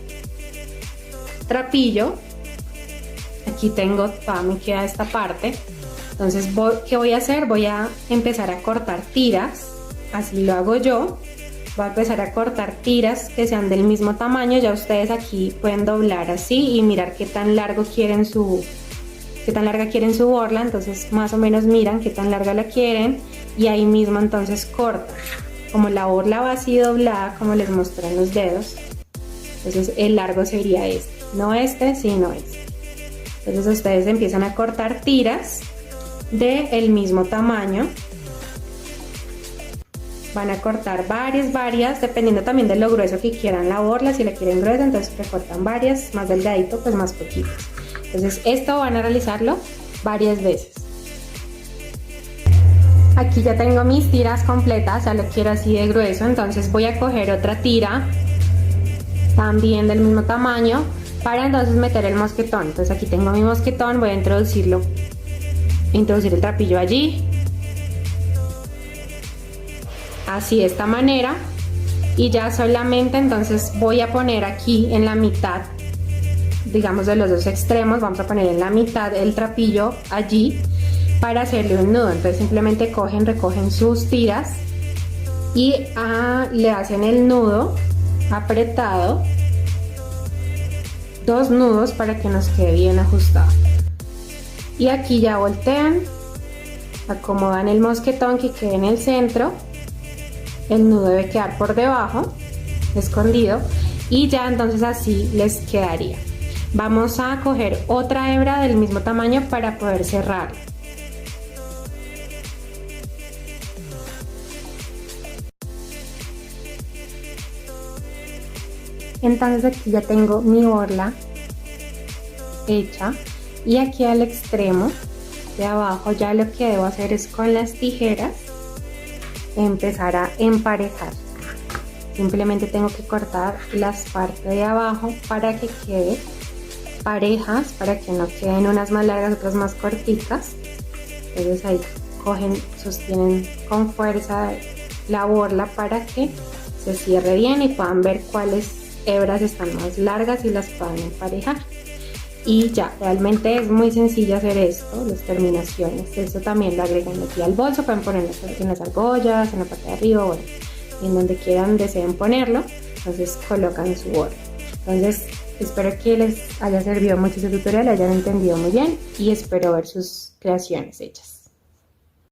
trapillo. Aquí tengo, todavía me queda esta parte. Entonces, ¿qué voy a hacer? Voy a empezar a cortar tiras, así lo hago yo. Voy a empezar a cortar tiras que sean del mismo tamaño. Ya ustedes aquí pueden doblar así y mirar qué tan larga quieren su borla. Entonces más o menos miran qué tan larga la quieren y ahí mismo entonces cortan. Como la borla va así doblada, como les mostré en los dedos, entonces el largo sería este, no este, sino este. Entonces ustedes empiezan a cortar tiras del mismo tamaño. Van a cortar varias, dependiendo también de lo grueso que quieran la borla. Si la quieren gruesa, entonces recortan varias, más delgadito, pues más poquitas. Entonces esto van a realizarlo varias veces. Aquí ya tengo mis tiras completas, ya lo quiero así de grueso, entonces voy a coger otra tira también del mismo tamaño para entonces meter el mosquetón. Entonces aquí tengo mi mosquetón, voy a introducir el trapillo allí, así de esta manera, y ya solamente entonces voy a poner aquí en la mitad, digamos de los dos extremos, vamos a poner en la mitad el trapillo allí para hacerle un nudo. Entonces simplemente recogen sus tiras y le hacen el nudo apretado, 2 nudos para que nos quede bien ajustado. Y aquí ya voltean, acomodan el mosquetón que quede en el centro, el nudo debe quedar por debajo, escondido, y ya entonces así les quedaría. Vamos a coger otra hebra del mismo tamaño para poder cerrar. Entonces aquí ya tengo mi borla hecha y aquí al extremo de abajo ya lo que debo hacer es con las tijeras empezar a emparejar. Simplemente tengo que cortar las partes de abajo para que quede parejas, para que no queden unas más largas, otras más cortitas. Entonces ahí sostienen con fuerza la borla para que se cierre bien y puedan ver cuáles hebras están más largas y las puedan emparejar. Y ya, realmente es muy sencillo hacer esto, las terminaciones. Esto también lo agregan aquí al bolso, pueden ponerlo en las argollas, en la parte de arriba, bueno, en donde quieran, deseen ponerlo. Entonces colocan su borla. Entonces espero que les haya servido mucho este tutorial, hayan entendido muy bien y espero ver sus creaciones hechas.